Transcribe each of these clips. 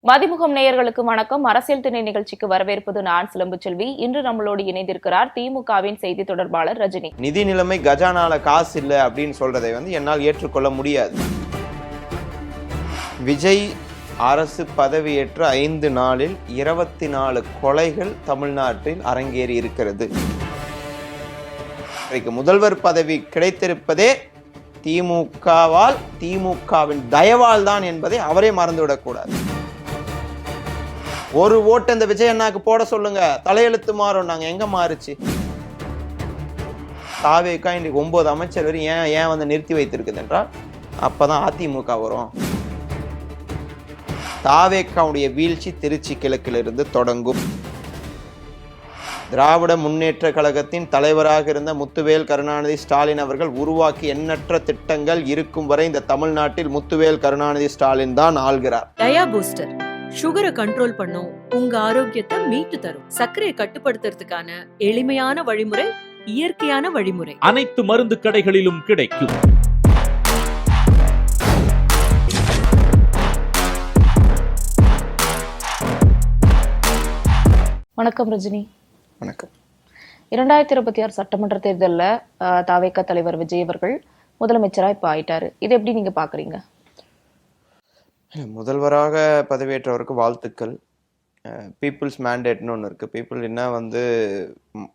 மதிமுகம் நேயர்களுக்கு வணக்கம். அரசியல் திணை நிகழ்ச்சிக்கு வரவேற்பது நான் சிலம்பு செல்வி. இன்று நம்மளோடு இணைந்திருக்கிறார் திமுகவின் செய்தி தொடர்பாளர் ரஜினி. நிதி நிலைமை கஜானால காசு இல்லை அப்படின்னு சொல்றதை என்னால் ஏற்றுக்கொள்ள முடியாது. விஜய் அரசு பதவியேற்ற 5 நாளில் 24 கொலைகள் தமிழ்நாட்டில் அரங்கேறி இருக்கிறது. முதல்வர் பதவி கிடைத்திருப்பதே திமுகவால், திமுகவின் தயவால் தான் என்பதை அவரே மறந்துவிடக்கூடாது. ஒரு ஓட்டு இந்த விஜய் அண்ணாக்கு போட சொல்லுங்க, தலையெழுத்து மாறும். நாங்க எங்க மாறுச்சு? தாவேக்கா இன்றைக்கு 9 அமைச்சர் வரை ஏன் நிறுத்தி வைத்திருக்குது என்றால் அப்பதான் அதிமுக வரும். தாவேக்காவுடைய வீழ்ச்சி திருச்சி கிழக்கிலிருந்து தொடங்கும். திராவிட முன்னேற்ற கழகத்தின் தலைவராக இருந்த முத்துவேல் கருணாநிதி ஸ்டாலின் அவர்கள் உருவாக்கி எண்ணற்ற திட்டங்கள் இருக்கும் வரை இந்த தமிழ்நாட்டில் முத்துவேல் கருணாநிதி ஸ்டாலின் தான் ஆள்கிறார். டயா பூஸ்டர் சுகரை கண்ட்ரோல் பண்ணும், உங்க ஆரோக்கியத்தை மீட்டு தரும். சர்க்கரையை கட்டுப்படுத்துறதுக்கான எளிமையான வழிமுறை, இயற்கையான வழிமுறை. அனைத்து மருந்து கடைகளிலும் கிடைக்கும். வணக்கம் ரஜினி. வணக்கம். 2026 சட்டமன்ற தேர்தலில் தாவேக தலைவர் விஜய் அவர்கள் முதலமைச்சரா இப்ப ஆயிட்டாரு. இதை எப்படி நீங்க பாக்குறீங்க? முதல்வராக பதவியேற்றவருக்கு வாழ்த்துக்கள். பீப்புள்ஸ் மேண்டேட்னு ஒன்று இருக்குது. பீப்புள் என்ன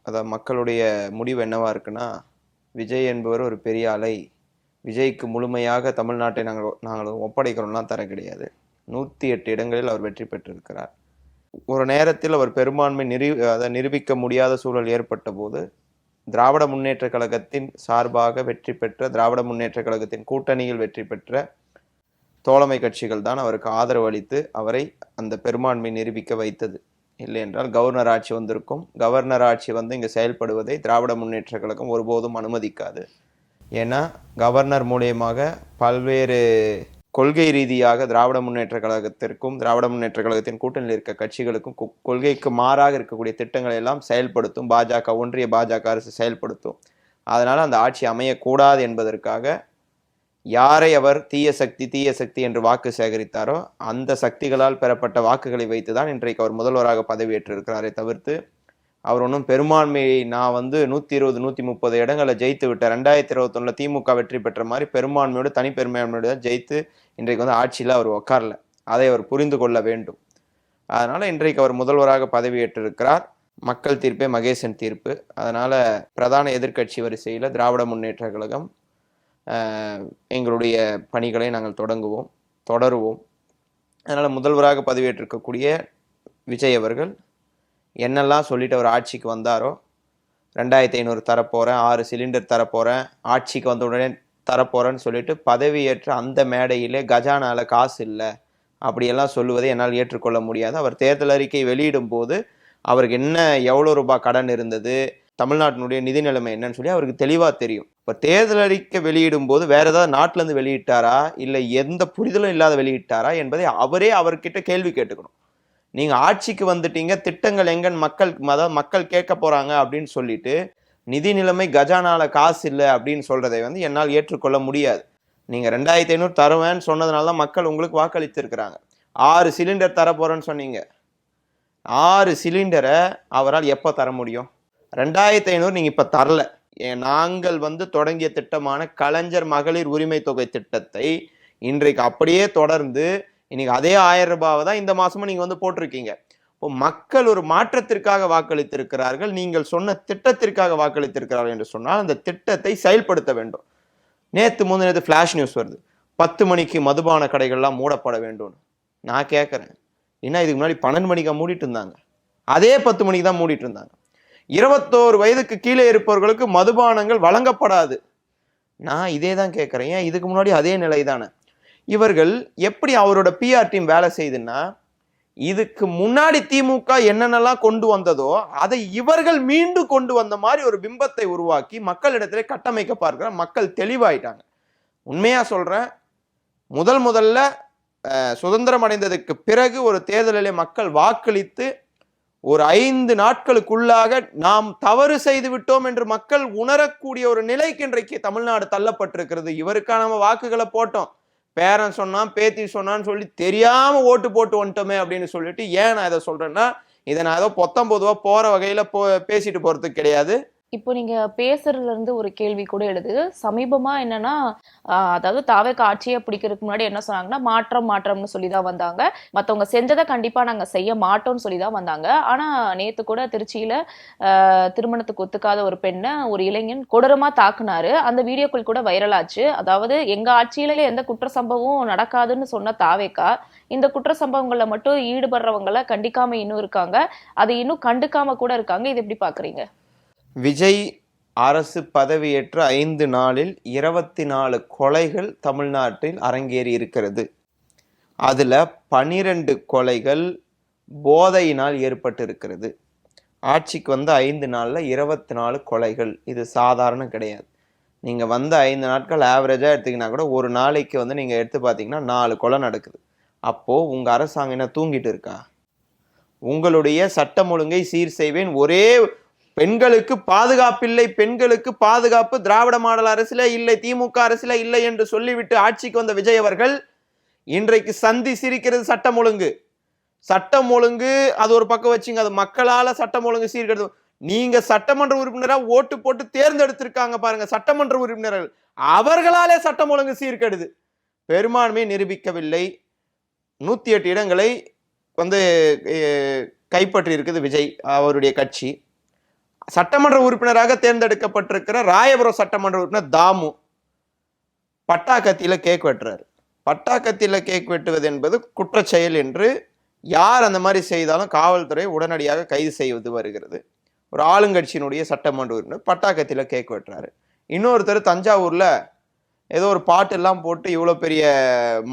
அதாவது மக்களுடைய முடிவு என்னவா இருக்குன்னா, விஜய் என்பவர் ஒரு பெரிய அலை, விஜய்க்கு முழுமையாக தமிழ்நாட்டை நாங்கள் ஒப்படைக்கிறோம்லாம் தர கிடையாது. 108 இடங்களில் அவர் வெற்றி பெற்றிருக்கிறார். ஒரு நேரத்தில் அவர் பெரும்பான்மை நிரூபிக்க முடியாத சூழல் ஏற்பட்ட போது திராவிட முன்னேற்ற கழகத்தின் சார்பாக வெற்றி பெற்ற, திராவிட முன்னேற்ற கழகத்தின் கூட்டணியில் வெற்றி பெற்ற தோழமை கட்சிகள் தான் அவருக்கு ஆதரவு அளித்து அவரை அந்த பெரும்பான்மை நிரூபிக்க வைத்தது. இல்லை என்றால் கவர்னர் ஆட்சி வந்திருக்கும். கவர்னர் ஆட்சி இங்கே செயல்படுவதை திராவிட முன்னேற்ற கழகம் ஒருபோதும் அனுமதிக்காது. ஏன்னா கவர்னர் மூலியமாக பல்வேறு கொள்கை ரீதியாக திராவிட முன்னேற்ற கழகத்திற்கும் திராவிட முன்னேற்ற கழகத்தின் கூட்டணியில் இருக்க கட்சிகளுக்கும் கொள்கைக்கு மாறாக இருக்கக்கூடிய திட்டங்களை எல்லாம் செயல்படுத்தும் பாஜக, ஒன்றிய பாஜக அரசு செயல்படுத்தும். அதனால அந்த ஆட்சி அமையக்கூடாது என்பதற்காக யாரை அவர் தீய சக்தி என்று வாக்கு சேகரித்தாரோ அந்த சக்திகளால் பெறப்பட்ட வாக்குகளை வைத்துதான் இன்றைக்கு அவர் முதல்வராக பதவியேற்றிருக்கிறாரே தவிர்த்து அவர் ஒன்றும் பெரும்பான்மையை நான் 120 130 இடங்களை ஜெயித்து விட்டார், 2021 திமுக வெற்றி பெற்ற மாதிரி பெரும்பான்மையோடு தனிப்பெரும்பான்மையோடு தான் ஜெயித்து இன்றைக்கு ஆட்சியில் அவர் உட்காரல. அதை அவர் புரிந்து கொள்ள வேண்டும். அதனால இன்றைக்கு அவர் முதல்வராக பதவியேற்றிருக்கிறார். மக்கள் தீர்ப்பே மகேசன் தீர்ப்பு. அதனால பிரதான எதிர்க்கட்சி வரிசையில் திராவிட முன்னேற்ற கழகம் எங்களுடைய பணிகளை நாங்கள் தொடருவோம். அதனால் முதல்வராக பதவியேற்றிருக்கக்கூடிய விஜய் அவர்கள் என்னெல்லாம் சொல்லிட்டு அவர் ஆட்சிக்கு வந்தாரோ, 2500 தரப்போகிறேன், 6 சிலிண்டர் தரப்போகிறேன், ஆட்சிக்கு வந்த உடனே தரப்போகிறேன்னு சொல்லிட்டு பதவியேற்ற அந்த மேடையிலே கஜானால காசு இல்லை அப்படியெல்லாம் சொல்லுவதை என்னால் ஏற்றுக்கொள்ள முடியாது. அவர் தேர்தல் அறிக்கை வெளியிடும் போது அவருக்கு எவ்வளோ ரூபாய் கடன் இருந்தது, தமிழ்நாட்டினுடைய நிதி நிலைமை என்னன்னு சொல்லி அவருக்கு தெளிவாக தெரியும். இப்போ தேர்தல் அறிக்கை வெளியிடும் போது வேற ஏதாவது நாட்டிலேருந்து வெளியிட்டாரா இல்லை எந்த புரிதலும் இல்லாத வெளியிட்டாரா என்பதை அவர்கிட்ட கேள்வி கேட்டுக்கணும். நீங்கள் ஆட்சிக்கு வந்துட்டீங்க, திட்டங்கள் எங்கன்னு மக்கள் கேட்க போகிறாங்க அப்படின்னு சொல்லிட்டு நிதி நிலைமை கஜானால காசு இல்லை அப்படின்னு சொல்கிறதை என்னால் ஏற்றுக்கொள்ள முடியாது. நீங்கள் 2500 தருவேன்னு சொன்னதுனால தான் மக்கள் உங்களுக்கு வாக்களித்திருக்கிறாங்க. 6 சிலிண்டர் தர போகிறேன்னு சொன்னீங்க. 6 சிலிண்டரை அவரால் எப்போ தர முடியும்? 2500 நீங்கள் இப்போ தரல. நாங்கள் தொடங்கிய திட்டமான கலைஞர் மகளிர் உரிமை தொகை திட்டத்தை இன்றைக்கு அப்படியே தொடர்ந்து இன்னைக்கு அதே 1000 ரூபாவை தான் இந்த மாசமும் நீங்க போட்டிருக்கீங்க. இப்போ மக்கள் ஒரு மாற்றத்திற்காக வாக்களித்திருக்கிறார்கள், நீங்கள் சொன்ன திட்டத்திற்காக வாக்களித்திருக்கிறார்கள் என்று சொன்னால் அந்த திட்டத்தை செயல்படுத்த வேண்டும். நேற்று ஃபிளாஷ் நியூஸ் வருது, 10 மணிக்கு மதுபான கடைகள்லாம் மூடப்பட வேண்டும். நான் கேட்குறேன், ஏன்னா இதுக்கு முன்னாடி 12 மணிக்கா மூடிட்டு இருந்தாங்க? அதே 10 மணிக்கு தான் மூடிட்டு இருந்தாங்க. 21 வயதுக்கு கீழே இருப்பவர்களுக்கு மதுபானங்கள் வழங்கப்படாது. நான் இதே தான் கேட்குறேன். ஏன் இதுக்கு முன்னாடி அதே நிலை தானே? இவர்கள் எப்படி அவரோட பிஆர் டீம் வேலை செய்யுதுன்னா, இதுக்கு முன்னாடி திமுக என்னென்னலாம் கொண்டு வந்ததோ அதை இவர்கள் மீண்டும் கொண்டு வந்த மாதிரி ஒரு பிம்பத்தை உருவாக்கி மக்களிடத்திலே கட்டமைக்க பார்க்கிற மக்கள் தெளிவாயிட்டாங்க. உண்மையா சொல்றேன், முதல்ல சுதந்திரம் அடைந்ததுக்கு பிறகு ஒரு தேர்தலிலே மக்கள் வாக்களித்து ஒரு 5 நாட்களுக்குள்ளாக நாம் தவறு செய்து விட்டோம் என்று மக்கள் உணரக்கூடிய ஒரு நிலைக்கு இன்றைக்கு தமிழ்நாடு தள்ளப்பட்டிருக்கிறது. இவருக்கான நம்ம வாக்குகளை போட்டோம், பேரன் சொன்னான் பேத்தி சொன்னான்னு சொல்லி தெரியாம ஓட்டு போட்டு வந்துட்டோமே அப்படின்னு சொல்லிட்டு, ஏன் நான் இதை சொல்றேன்னா, இதை நான் ஏதோ பொத்தம்பொதுவா போற வகையில பேசிட்டு போறதுக்கு கிடையாது. இப்போ நீங்க பேசுறதுல இருந்து ஒரு கேள்வி கூட எழுது. சமீபமா என்னன்னா, அதாவது தாவேக்கா ஆட்சியை பிடிக்கிறதுக்கு முன்னாடி என்ன சொன்னாங்கன்னா, மாற்றம்னு சொல்லி தான் வந்தாங்க. மத்தவங்க செஞ்சதை கண்டிப்பா நாங்க செய்ய மாட்டோம்னு சொல்லி தான் வந்தாங்க. ஆனா நேத்து கூட திருச்சியில திருமணத்துக்கு ஒத்துக்காத ஒரு பெண்ணை ஒரு இளைஞன் கொடூரமா தாக்குனாரு. அந்த வீடியோக்கள் கூட வைரல் ஆச்சு. அதாவது எங்க ஆட்சியில எந்த குற்ற சம்பவம் நடக்காதுன்னு சொன்ன தாவேக்கா இந்த குற்ற சம்பவங்கள்ல மட்டும் ஈடுபடுறவங்களை கண்டிக்காம இன்னும் இருக்காங்க. அதை இன்னும் கண்டுக்காம கூட இருக்காங்க. இது எப்படி பாக்குறீங்க? விஜய் அரசு பதவியேற்ற 5 நாளில் 24 கொலைகள் தமிழ்நாட்டில் அரங்கேறி இருக்கிறது. அதுல 12 கொலைகள் போதையினால் ஏற்பட்டு இருக்கிறது. ஆட்சிக்கு வந்த 5 நாள்ல 24 கொலைகள். இது சாதாரண கிடையாது. நீங்க வந்த 5 நாட்கள் ஆவரேஜா எடுத்தீங்கன்னா கூட ஒரு நாளைக்கு நீங்க எடுத்து பார்த்தீங்கன்னா 4 கொலை நடக்குது. அப்போ உங்க அரசாங்கம் என்ன தூங்கிட்டு இருக்கா? உங்களுடைய சட்டம் ஒழுங்கை சீர் செய்வேன், ஒரே பெண்களுக்கு பாதுகாப்பில்லை, பெண்களுக்கு பாதுகாப்பு திராவிட மாடல் அரசில இல்லை, திமுக அரசில இல்லை என்று சொல்லிவிட்டு ஆட்சிக்கு வந்த விஜய் அவர்கள் இன்றைக்கு சந்தி சிரிக்கிறது சட்டம் ஒழுங்கு. சட்டம் ஒழுங்கு அது ஒரு பக்கம் வச்சுங்க, அது மக்களால சட்டம் ஒழுங்கு சீர்கெடுது. நீங்க சட்டமன்ற உறுப்பினராக ஓட்டு போட்டு தேர்ந்தெடுத்திருக்காங்க பாருங்க சட்டமன்ற உறுப்பினர்கள், அவர்களாலே சட்டம் ஒழுங்கு சீர்கெடுது. பெரும்பான்மையை நிரூபிக்கவில்லை. 108 இடங்களை கைப்பற்றி இருக்குது விஜய் அவருடைய கட்சி. சட்டமன்ற உறுப்பினராக தேர்ந்தெடுக்கப்பட்டிருக்கிற ராயபுரம் சட்டமன்ற உறுப்பினர் தாமு பட்டாக்கத்தியில கேக் வெட்டுறாரு. பட்டாக்கத்தியில கேக் வெட்டுவது என்பது குற்றச்செயல் என்று யார் அந்த மாதிரி செய்தாலும் காவல்துறை உடனடியாக கைது செய்வது வருகிறது. ஒரு ஆளுங்கட்சியினுடைய சட்டமன்ற உறுப்பினர் பட்டாக்கத்தியில கேக் வெட்டுறாரு. இன்னொருத்தர் தஞ்சாவூர்ல ஏதோ ஒரு பாட்டு எல்லாம் போட்டு இவ்வளவு பெரிய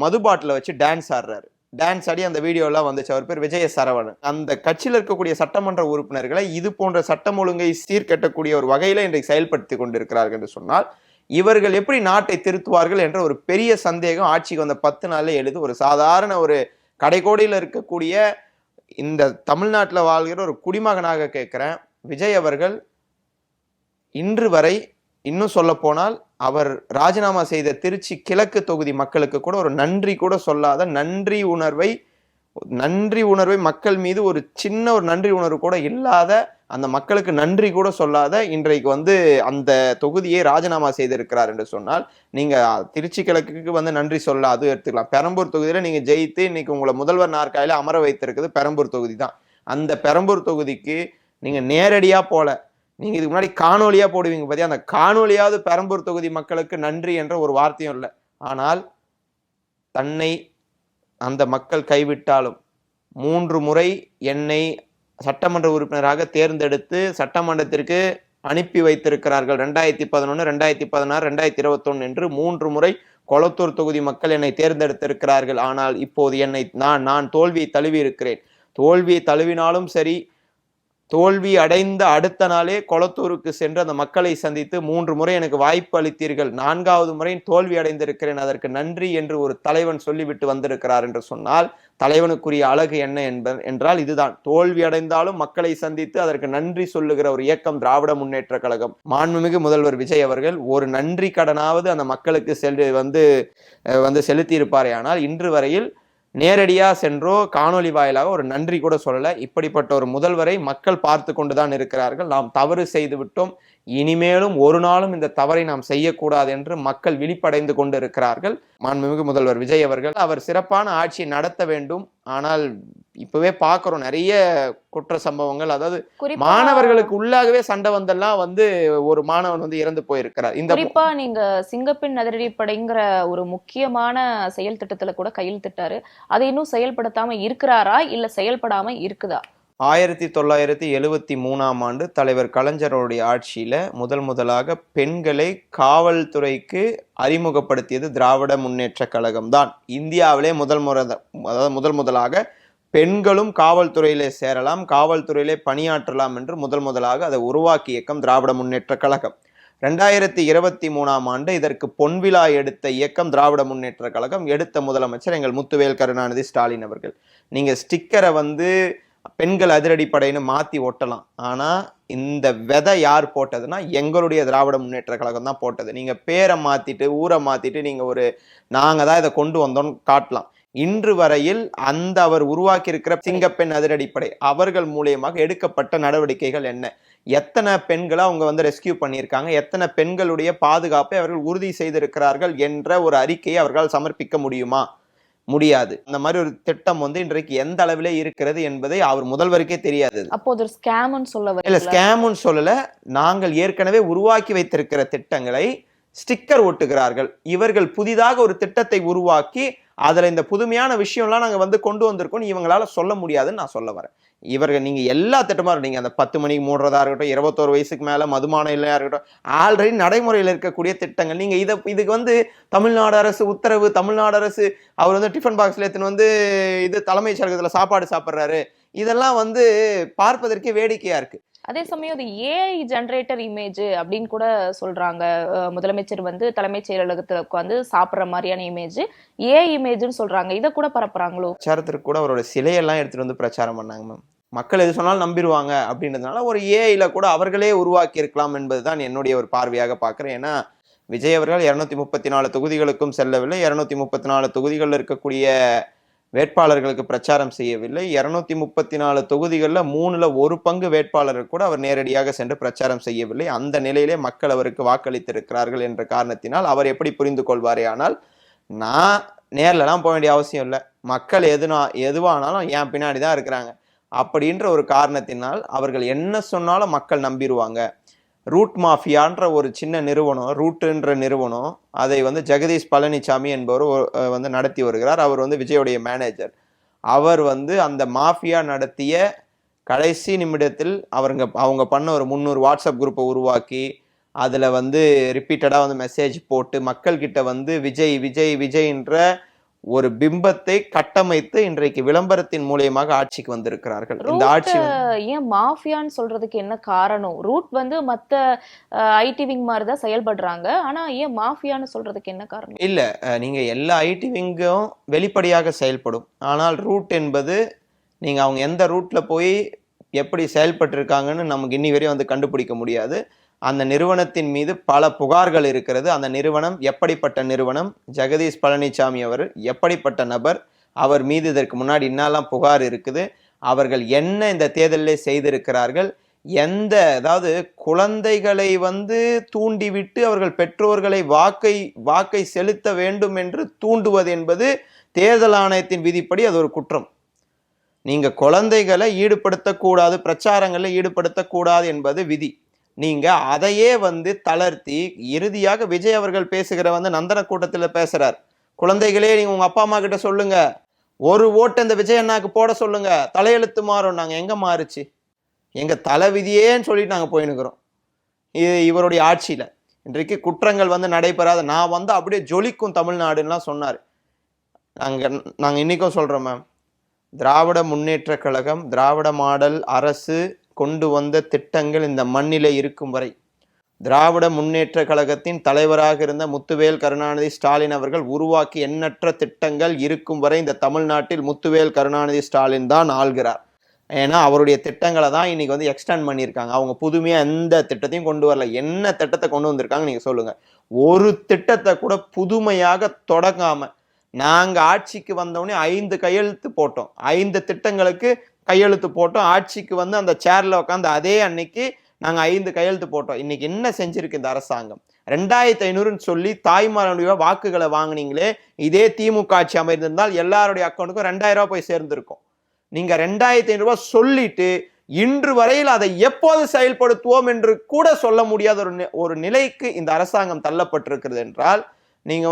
மது பாட்டில வச்சு டான்ஸ் ஆடுறாரு. டான்ஸ் ஆடி அந்த வீடியோ எல்லாம் வந்துச்சு. அவர் பேர் விஜய சரவணன். அந்த கட்சியில் இருக்கக்கூடிய சட்டமன்ற உறுப்பினர்களை இது போன்ற சட்டம் ஒழுங்கை சீர்கட்டக்கூடிய ஒரு வகையில இன்றைக்கு செயல்படுத்தி கொண்டிருக்கிறார்கள் என்று சொன்னால் இவர்கள் எப்படி நாட்டை திருத்துவார்கள் என்ற ஒரு பெரிய சந்தேகம் ஆட்சிக்கு வந்த 10 நாள்ல எழுது. ஒரு சாதாரண ஒரு கடைக்கோடியில் இருக்கக்கூடிய இந்த தமிழ்நாட்டில் வாழ்கிற ஒரு குடிமகனாக கேட்கிறேன், விஜய் அவர்கள் இன்று வரை, இன்னும் சொல்ல போனால் அவர் ராஜினாமா செய்த திருச்சி கிழக்கு தொகுதி மக்களுக்கு கூட ஒரு நன்றி கூட சொல்லாத, நன்றி உணர்வை மக்கள் மீது ஒரு சின்ன ஒரு நன்றி உணர்வு கூட இல்லாத, அந்த மக்களுக்கு நன்றி கூட சொல்லாத இன்றைக்கு அந்த தொகுதியை ராஜினாமா செய்திருக்கிறார் என்று சொன்னால் நீங்க திருச்சி கிழக்குக்கு நன்றி சொல்ல அது எடுத்துக்கலாம். பெரம்பூர் தொகுதியில நீங்க ஜெயித்து இன்னைக்கு உங்களை முதல்வர் நாற்காலியில அமர வைத்திருக்குது பெரம்பூர் தொகுதி தான். அந்த பெரம்பூர் தொகுதிக்கு நீங்க நேரடியா போல, நீங்க இதுக்கு முன்னாடி காணொலியா போடுவீங்க பார்த்தியா, அந்த காணொலியாவது பெரம்பூர் தொகுதி மக்களுக்கு நன்றி என்ற ஒரு வார்த்தையும் இல்லை. ஆனால் தன்னை அந்த மக்கள் கைவிட்டாலும் 3 முறை என்னை சட்டமன்ற உறுப்பினராக தேர்ந்தெடுத்து சட்டமன்றத்திற்கு அனுப்பி வைத்திருக்கிறார்கள். 2011, 2016, 2021 என்று 3 முறை கொளத்தூர் தொகுதி மக்கள் என்னை தேர்ந்தெடுத்திருக்கிறார்கள். ஆனால் இப்போது என்னை நான் தோல்வியை தழுவி இருக்கிறேன். தோல்வியை தழுவினாலும் சரி, தோல்வி அடைந்த அடுத்த நாளே கொளத்தூருக்கு சென்று அந்த மக்களை சந்தித்து 3 முறை எனக்கு வாய்ப்பு அளித்தீர்கள், 4வது முறை தோல்வி அடைந்திருக்கிறேன், அதற்கு நன்றி என்று ஒரு தலைவன் சொல்லிவிட்டு வந்திருக்கிறார் என்று சொன்னால் தலைவனுக்குரிய அழகு என்ன என்றால் இதுதான். தோல்வி அடைந்தாலும் மக்களை சந்தித்து அதற்கு நன்றி சொல்லுகிற ஒரு இயக்கம் திராவிட முன்னேற்ற கழகம். மாண்புமிகு முதல்வர் விஜய் அவர்கள் ஒரு நன்றி கடனாவது அந்த மக்களுக்கு செலுத்தி இருப்பாரே. ஆனால் இன்று வரையில் நேரடியா சென்றோ காணொலி வாயிலாக ஒரு நன்றி கூட சொல்லல. இப்படிப்பட்ட ஒரு முதல்வரை மக்கள் பார்த்து கொண்டுதான் இருக்கிறார்கள். நாம் தவறு செய்து விட்டோம், இனிமேலும் ஒரு நாளும் இந்த தவறை நாம் செய்யக்கூடாது என்று மக்கள் விழிப்படைந்து கொண்டு இருக்கிறார்கள். மாண்புமிகு முதல்வர் விஜய் அவர்கள் அவர் சிறப்பான ஆட்சியை நடத்த வேண்டும். ஆனால் இப்பவே பாக்குறோம் நிறைய குற்ற சம்பவங்கள், அதாவது மாணவர்களுக்கு உள்ளாகவே சண்டை வந்தெல்லாம் ஒரு மாணவன் இறந்து போயிருக்கிறார். இந்த குறிப்பா நீங்க சிங்கப்பெண் அதிரடிப்படைங்கிற ஒரு முக்கியமான செயல் திட்டத்துல கூட கையெழுத்திட்டாரு. அதை இன்னும் செயல்படுத்தாம இருக்கிறாரா இல்ல செயல்படாம இருக்குதா? 1973ஆம் ஆண்டு தலைவர் கலைஞருடைய ஆட்சியில முதலாக பெண்களை காவல்துறைக்கு அறிமுகப்படுத்தியது திராவிட முன்னேற்ற கழகம் தான். இந்தியாவிலே முதலாக பெண்களும் காவல்துறையிலே சேரலாம், காவல்துறையிலே பணியாற்றலாம் என்று முதலாக அதை உருவாக்கிய இயக்கம் திராவிட முன்னேற்ற கழகம். 2023ஆம் ஆண்டு இதற்கு பொன்விழா எடுத்த இயக்கம் திராவிட முன்னேற்ற கழகம். எடுத்த முதலமைச்சர் எங்கள் முத்துவேல் கருணாநிதி ஸ்டாலின் அவர்கள். நீங்க ஸ்டிக்கரை பெண்கள் அதிரடிப்படைன்னு மாத்தி ஒட்டலாம். ஆனா இந்த விதை யார் போட்டதுன்னா எங்களுடைய திராவிட முன்னேற்ற கழகம் தான் போட்டது. நீங்க பேரை மாத்திட்டு ஊரை மாத்திட்டு நீங்க நாங்க தான் இதை கொண்டு வந்தோம்னு காட்டலாம். இன்று வரையில் அவர் உருவாக்கி இருக்கிற சிங்கப்பெண் அதிரடிப்படை அவர்கள் மூலியமாக எடுக்கப்பட்ட நடவடிக்கைகள் என்ன? எத்தனை பெண்களை அவங்க ரெஸ்கியூ பண்ணியிருக்காங்க? எத்தனை பெண்களுடைய பாதுகாப்பை அவர்கள் உறுதி செய்திருக்கிறார்கள் என்ற ஒரு அறிக்கையை அவர்களால் சமர்ப்பிக்க முடியுமா? முடியாது. அந்த மாதிரி ஒரு திட்டம் இன்றைக்கு எந்த அளவிலே இருக்கிறது என்பதை அவர் முதல்வருக்கே தெரியாது. அப்போ அது ஸ்கேம்னு சொல்ல இல்ல, ஸ்கேம்னு சொல்லல. நாங்கள் ஏற்கனவே உருவாக்கி வைத்திருக்கிற திட்டங்களை ஸ்டிக்கர் ஒட்டுகிறார்கள். இவர்கள் புதிதாக ஒரு திட்டத்தை உருவாக்கி அதுல இந்த புதுமையான விஷயம்லாம் நாங்க கொண்டு வந்திருக்கோம் இவங்களால சொல்ல முடியாதுன்னு நான் சொல்ல வரேன். இவர்கள் நீங்க எல்லா திட்டமா நீங்க அந்த 10 மணிக்கு மூடுறதா இருக்கட்டும், 21 வயசுக்கு மேல மதுமான இல்லையா இருக்கட்டும், ஆல்ரெடி நடைமுறையில் இருக்கக்கூடிய திட்டங்கள். நீங்க இதுக்கு தமிழ்நாடு அரசு உத்தரவு, தமிழ்நாடு அரசு அவர் டிஃபன் பாக்ஸ்ல எடுத்துன்னு இது தலைமைச் செயலகத்துல சாப்பாடு சாப்பிட்றாரு, இதெல்லாம் பார்ப்பதற்கே வேடிக்கையா இருக்கு. அதே சமயம் அது ஏஐ ஜெனரேட்டர் இமேஜ் அப்படின்னு கூட சொல்றாங்க. முதலமைச்சர் தலைமைச் செயலகத்துல உட்காந்து சாப்பிட்ற மாதிரியான இமேஜ் ஏஐ இமேஜ்னு சொல்றாங்க. இதை கூட பரப்புறாங்களோ? பிரச்சாரத்திற்கு கூட அவரோட சிலையெல்லாம் எடுத்துட்டு பிரச்சாரம் பண்ணாங்க மேம். மக்கள் எது சொன்னாலும் நம்பிடுவாங்க அப்படின்றதுனால ஒரு ஏஐல கூட அவர்களே உருவாக்கி இருக்கலாம் என்பதுதான் என்னுடைய ஒரு பார்வையாக பார்க்கிறேன். ஏன்னா விஜய் அவர்கள் 234 தொகுதிகளுக்கும் செல்லவில்லை. 234 தொகுதிகளில் இருக்கக்கூடிய வேட்பாளர்களுக்கு பிரச்சாரம் செய்யவில்லை. 234 தொகுதிகளில் 3ல் 1 பங்கு வேட்பாளர்கள் கூட அவர் நேரடியாக சென்று பிரச்சாரம் செய்யவில்லை. அந்த நிலையிலே மக்கள் அவருக்கு வாக்களித்திருக்கிறார்கள் என்ற காரணத்தினால் அவர் எப்படி புரிந்து கொள்வாரே? ஆனால் நான் நேர்லலாம் போக வேண்டிய அவசியம் இல்லை. மக்கள் எதுவானாலும் என் பின்னாடி தான் இருக்கிறாங்க அப்படின்ற ஒரு காரணத்தினால் அவர்கள் என்ன சொன்னாலும் மக்கள் நம்பிடுவாங்க. ரூட் மாஃபியான்ற ஒரு சின்ன நிறுவனம், ரூட்டுன்ற நிறுவனம், அதை ஜெகதீஷ் பழனிசாமி என்பவர் நடத்தி வருகிறார். அவர் விஜயோடைய மேனேஜர். அவர் அந்த மாஃபியா நடத்திய கடைசி நிமிடத்தில் அவங்க பண்ண ஒரு 300 வாட்ஸ்அப் குரூப்பை உருவாக்கி அதில் ரிப்பீட்டடாக மெசேஜ் போட்டு மக்கள்கிட்ட விஜய் விஜய் விஜய்ன்ற ஒரு பிம்பத்தை கட்டமைத்து இன்றைக்கு விளம்பரத்தின் மூலியமாக ஆட்சிக்கு வந்திருக்கிறார்கள். இந்த ஆட்சி ஏன் மாஃபியான்னு சொல்றதுக்கு என்ன காரணம்? ரூட் மத்த ஐடி விங் மாதிரி தான் செயல்படுறாங்க, ஆனா ஏன் மாஃபியான்னு சொல்றதுக்கு என்ன காரணம்? இல்ல, நீங்க எல்லா ஐடி விங்கும் வெளிப்படையாக செயல்படும். ஆனால் ரூட் என்பது நீங்க அவங்க எந்த ரூட்ல போய் எப்படி செயல்பட்டு இருக்காங்கன்னு நமக்கு இன்னி வரையும் கண்டுபிடிக்க முடியாது. அந்த நிறுவனத்தின் மீது பல புகார்கள் இருக்கிறது. அந்த நிறுவனம் எப்படிப்பட்ட நிறுவனம், ஜெகதீஷ் பழனிசாமி அவர் எப்படிப்பட்ட நபர், அவர் மீது இதற்கு முன்னாடி என்னெல்லாம் புகார் இருக்குது, அவர்கள் என்ன இந்த தேர்தலிலே செய்திருக்கிறார்கள், அதாவது குழந்தைகளை தூண்டிவிட்டு அவர்கள் பெற்றோர்களை வாக்கை செலுத்த வேண்டும் என்று தூண்டுவது என்பது தேர்தல் ஆணையத்தின் விதிப்படி அது ஒரு குற்றம். நீங்க குழந்தைகளை ஈடுபடுத்தக்கூடாது, பிரச்சாரங்களில் ஈடுபடுத்தக்கூடாது என்பது விதி. நீங்க அதையே தளர்த்தி இறுதியாக விஜய் அவர்கள் பேசுகிற நந்தன கூட்டத்தில் பேசுறார். குழந்தைகளே நீங்க உங்க அப்பா அம்மா கிட்ட சொல்லுங்க, ஒரு ஓட்டு இந்த விஜய் அண்ணாக்கு போட சொல்லுங்க, தலையெழுத்து மாறும். நாங்க எங்க மாறுச்சு? எங்க தலை விதியேன்னு சொல்லிட்டு நாங்க போயினுக்கிறோம். இது இவருடைய ஆட்சியில இன்றைக்கு குற்றங்கள் நடைபெறாத நான் அப்படியே ஜொலிக்கும் தமிழ்நாடுலாம் சொன்னார். நாங்க இன்னைக்கும் சொல்றோம் மேம், திராவிட முன்னேற்ற கழகம், திராவிட மாடல் அரசு கொண்டு வந்த திட்டங்கள் இந்த மண்ணிலே இருக்கும் வரை, திராவிட முன்னேற்ற கழகத்தின் தலைவராக இருந்த முத்துவேல் கருணாநிதி ஸ்டாலின் அவர்கள் உருவாக்கி எண்ணற்ற திட்டங்கள் இருக்கும் வரை இந்த தமிழ்நாட்டில் முத்துவேல் கருணாநிதி ஸ்டாலின் தான் ஆள்கிறார். ஏன்னா அவருடைய திட்டங்களை தான் இன்னைக்கு எக்ஸ்டெண்ட் பண்ணியிருக்காங்க. அவங்க புதுமையாக எந்த திட்டத்தையும் கொண்டு வரல. என்ன திட்டத்தை கொண்டு வந்திருக்காங்க நீங்கள் சொல்லுங்க. ஒரு திட்டத்தை கூட புதுமையாக தொடங்காம நாங்கள் ஆட்சிக்கு வந்தோடனே 5 கையெழுத்து போட்டோம், 5 திட்டங்களுக்கு கையெழுத்து போட்டோம். ஆட்சிக்கு அந்த சேர்ல உட்காந்து அதே அன்னைக்கு நாங்கள் 5 கையெழுத்து போட்டோம். இன்னைக்கு என்ன செஞ்சிருக்கு இந்த அரசாங்கம்? 2500 சொல்லி தாய்மார்களுடைய வாக்குகளை வாங்கினீங்களே, இதே திமுக ஆட்சி அமைந்திருந்தால் எல்லாருடைய அக்கௌண்ட்டுக்கும் 2000 ரூபாய் போய் சேர்ந்திருக்கும். நீங்க 2500 ரூபாய் சொல்லிட்டு இன்று வரையில் அதை எப்போது செயல்படுத்துவோம் என்று கூட சொல்ல முடியாத ஒரு நிலைக்கு இந்த அரசாங்கம் தள்ளப்பட்டிருக்கிறது என்றால், நீங்க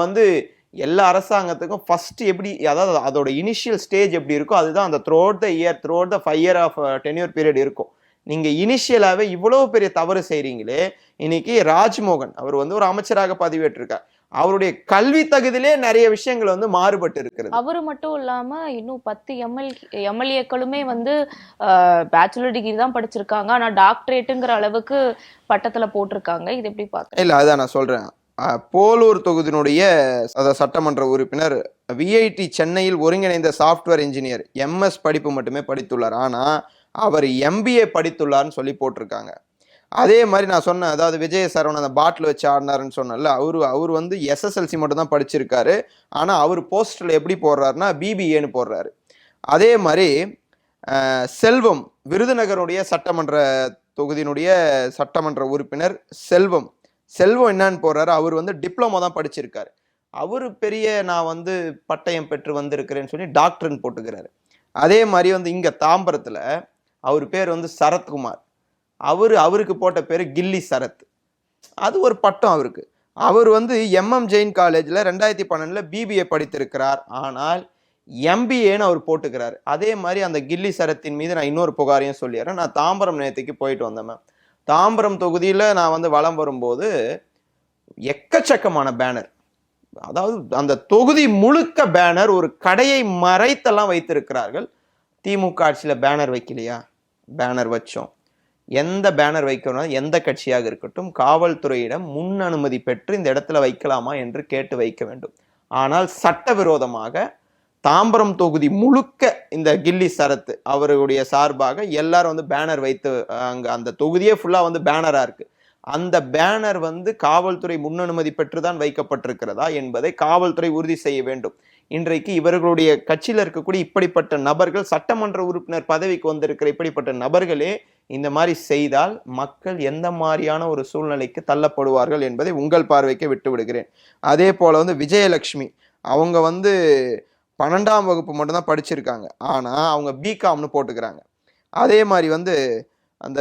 எல்லா அரசாங்கத்துக்கும் ஃபர்ஸ்ட் எப்படி, அதாவது அதோட இனிஷியல் ஸ்டேஜ் எப்படி இருக்கோ அதுதான் அந்த throughout the year, throughout the 5 year of tenure period இருக்கும். நீங்க இனிஷியலாவே இவ்வளவு பெரிய தவறு செய்றீங்களே. இன்னைக்கு ராஜ்மோகன் அவர் ஒரு அமைச்சராக பதவியேற்றிருக்கார். அவருடைய கல்வி தகுதியிலே நிறைய விஷயங்கள் மாறுபட்டு இருக்கிறது. அவரு மட்டும் இல்லாம இன்னும் 10 எம்எல்ஏக்களுமே பேச்சுலர் டிகிரி தான் படிச்சிருக்காங்க, ஆனா டாக்டரேட்டுங்கிற அளவுக்கு பட்டத்துல போட்டிருக்காங்க. இது எப்படி பாக்க? இல்ல, அதான் நான் சொல்றேன். போலூர் தொகுதியினுடைய சட்டமன்ற உறுப்பினர், விஐடி சென்னையில் ஒருங்கிணைந்த சாஃப்ட்வேர் இன்ஜினியர், எம்எஸ் படிப்பு மட்டுமே படித்துள்ளார். ஆனால் அவர் எம்பிஏ படித்துள்ளார்னு சொல்லி போட்டிருக்காங்க. அதே மாதிரி நான் சொன்னேன், அதாவது விஜய சரவணன் அந்த பாட்டில் வச்சு ஆடினாருன்னு சொன்னல, அவர் வந்து எஸ்எஸ்எல்சி மட்டும் தான் படிச்சிருக்காரு. ஆனால் அவர் போஸ்டரில் எப்படி போடுறாருன்னா பிபிஏன்னு போடுறாரு. அதே மாதிரி செல்வம், விருதுநகருடைய சட்டமன்ற தொகுதியினுடைய சட்டமன்ற உறுப்பினர் செல்வம் என்னன்னு போடுறாரு, அவர் வந்து டிப்ளமோ தான் படிச்சிருக்காரு. அவர் பெரிய நான் வந்து பட்டயம் பெற்று வந்திருக்கிறேன்னு சொல்லி டாக்டர்னு போட்டுக்கிறாரு. அதே மாதிரி வந்து இங்கே தாம்பரத்தில் அவர் பேர் வந்து சரத்குமார், அவருக்கு போட்ட பேர் கில்லி சரத், அது ஒரு பட்டம் அவருக்கு. அவர் வந்து எம்எம் ஜெயின் காலேஜில் 2012 பிபிஏ படித்திருக்கிறார். ஆனால் எம்பிஏன்னு அவர் போட்டுக்கிறார். அதே மாதிரி அந்த கில்லி சரத்தின் மீது நான் இன்னொரு புகாரையும் சொல்லிடுறேன். நான் தாம்பரம் நேற்றுக்கு போயிட்டு வந்தேன் மேம். தாம்பரம் தொகுதியில் நான் வந்து வலம் வரும்போது எக்கச்சக்கமான பேனர், அதாவது அந்த தொகுதி முழுக்க பேனர், ஒரு கடையை மறைத்தெல்லாம் வைத்திருக்கிறார்கள். திமுக ஆட்சியில் பேனர் வைக்கலையா? பேனர் வச்சோம். எந்த பேனர் வைக்கணும், எந்த கட்சியாக இருக்கட்டும், காவல்துறையிடம் முன் அனுமதி பெற்று இந்த இடத்துல வைக்கலாமா என்று கேட்டு வைக்க வேண்டும். ஆனால் சட்டவிரோதமாக தாம்பரம் தொகுதி முழுக்க இந்த கில்லி சரத் அவருடைய சார்பாக எல்லாரும் வந்து பேனர் வைத்து, அங்கே அந்த தொகுதியே ஃபுல்லாக வந்து பேனராக இருக்கு. அந்த பேனர் வந்து காவல்துறை முன் அனுமதி பெற்றுதான் வைக்கப்பட்டிருக்கிறதா என்பதை காவல்துறை உறுதி செய்ய வேண்டும். இன்றைக்கு இவர்களுடைய கட்சியில் இருக்கக்கூடிய இப்படிப்பட்ட நபர்கள், சட்டமன்ற உறுப்பினர் பதவிக்கு வந்திருக்கிற இப்படிப்பட்ட நபர்களே இந்த மாதிரி செய்தால் மக்கள் எந்த மாதிரியான ஒரு சூழ்நிலைக்கு தள்ளப்படுவார்கள் என்பதை உங்கள் பார்வைக்கு விட்டு விடுகிறேன். அதே போல வந்து விஜயலட்சுமி, அவங்க வந்து 12ஆம் வகுப்பு மட்டும்தான் படிச்சிருக்காங்க. ஆனால் அவங்க பிகாம்னு போட்டுக்கிறாங்க. அதே மாதிரி வந்து அந்த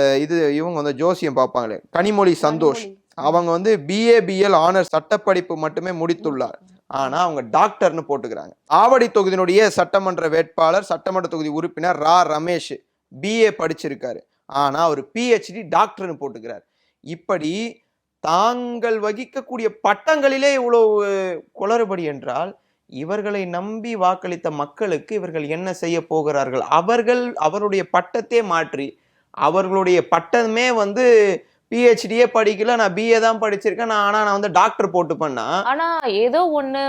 இவங்க வந்து ஜோசியம் பார்ப்பாங்களே, கனிமொழி சந்தோஷ், அவங்க வந்து பிஏபிஎல் ஆனர் சட்டப்படிப்பு மட்டுமே முடித்துள்ளார். ஆனா அவங்க டாக்டர்னு போட்டுக்கிறாங்க. ஆவடி தொகுதியினுடைய சட்டமன்ற வேட்பாளர், சட்டமன்ற தொகுதி உறுப்பினர் ரமேஷ் பிஏ படிச்சிருக்காரு. ஆனா அவர் பிஹெச்டி டாக்டர்னு போட்டுக்கிறார். இப்படி தாங்கள் வகிக்கக்கூடிய பட்டங்களிலே இவ்வளவு குளறுபடி என்றால் இவர்களை நம்பி வாக்களித்த மக்களுக்கு இவர்கள் என்ன செய்ய போகிறார்கள்? அவருடைய பட்டத்தை மாற்றி, அவர்களுடைய பட்டமே வந்து பிஹெச்டியே படிக்கல, நான் பிஏ தான் படிச்சிருக்கேன், நான் வந்து டாக்டர் போட்டு பண்ணா. ஆனா ஏதோ ஒண்ணு,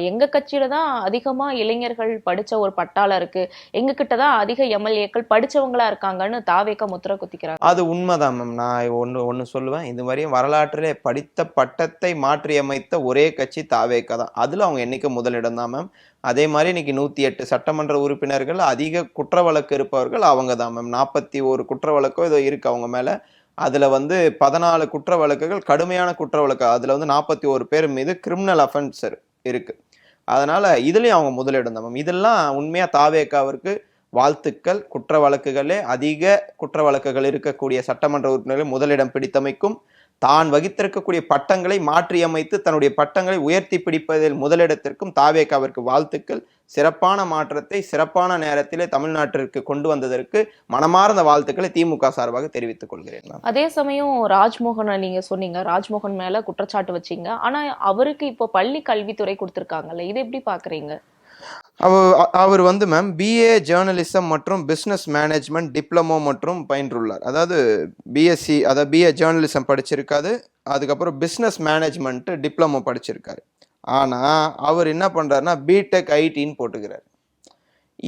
எங்க கட்சியில தான் அதிகமா இளைஞர்கள் படிச்ச ஒரு பட்டாளம் இருக்கு, எங்க கிட்ட தான் அதிக எம்எல்ஏக்கள் படிச்சவங்களா இருக்காங்கன்னு தாவேக முத்திர குத்திக்கிறாங்க. அது உண்மைதான் மேம். நான் ஒண்ணு சொல்லுவேன், இது வரையும் வரலாற்றிலே படித்த பட்டத்தை மாற்றி அமைத்த ஒரே கட்சி தாவேக தான். அதுல அவங்க என்னைக்கு முதலிடம் தான் மேம். அதே மாதிரி இன்னைக்கு 108 சட்டமன்ற உறுப்பினர்கள், அதிக குற்ற வழக்கு இருப்பவர்கள் அவங்க தான் மேம். 41 குற்ற வழக்கோ ஏதோ இருக்கு அவங்க மேல. அதுல வந்து 14 குற்ற வழக்குகள் கடுமையான குற்ற வழக்கு, அதுல வந்து 41 பேர் மீது கிரிமினல் அஃபென்ஸ் இருக்கு. அதனால இதுலயும் அவங்க முதலிடம் தான் மேம். இதெல்லாம் உண்மையா தாவேகாவிற்கு வாழ்த்துக்கள். குற்ற வழக்குகளே அதிக குற்ற வழக்குகள் இருக்கக்கூடிய சட்டமன்ற உறுப்பினர்கள் முதலிடம் பிடித்தமைக்கும், தான் வகித்திருக்கக்கூடிய பட்டங்களை மாற்றியமைத்து தன்னுடைய பட்டங்களை உயர்த்தி பிடிப்பதில் முதலிடத்திற்கும் தாவேகாவிற்கு வாழ்த்துக்கள். சிறப்பான மாற்றத்தை சிறப்பான நேரத்திலே தமிழ்நாட்டிற்கு கொண்டு வந்ததற்கு மனமார்ந்த வாழ்த்துக்களை திமுக சார்பாக தெரிவித்துக் கொள்கிறேன். அதே சமயம் ராஜ்மோகனை நீங்க சொன்னீங்க, ராஜ்மோகன் மேல குற்றச்சாட்டு வச்சீங்க. ஆனா அவருக்கு இப்போ பள்ளி கல்வித்துறை கொடுத்திருக்காங்கல்ல, இது எப்படி பாக்குறீங்க? அவர் வந்து மேம் பிஏ ஜேர்னலிசம் மற்றும் பிஸ்னஸ் மேனேஜ்மெண்ட் டிப்ளமோ மற்றும் பயின்றுள்ளார். அதாவது பிஎஸ்சி, அதாவது பிஏ ஜேர்னலிசம் படிச்சிருக்காது, அதுக்கப்புறம் பிஸ்னஸ் மேனேஜ்மெண்ட் டிப்ளமோ படிச்சிருக்காரு. ஆனால் அவர் என்ன பண்ணுறாருன்னா பிடெக் ஐடின்னு போட்டுக்கிறார்.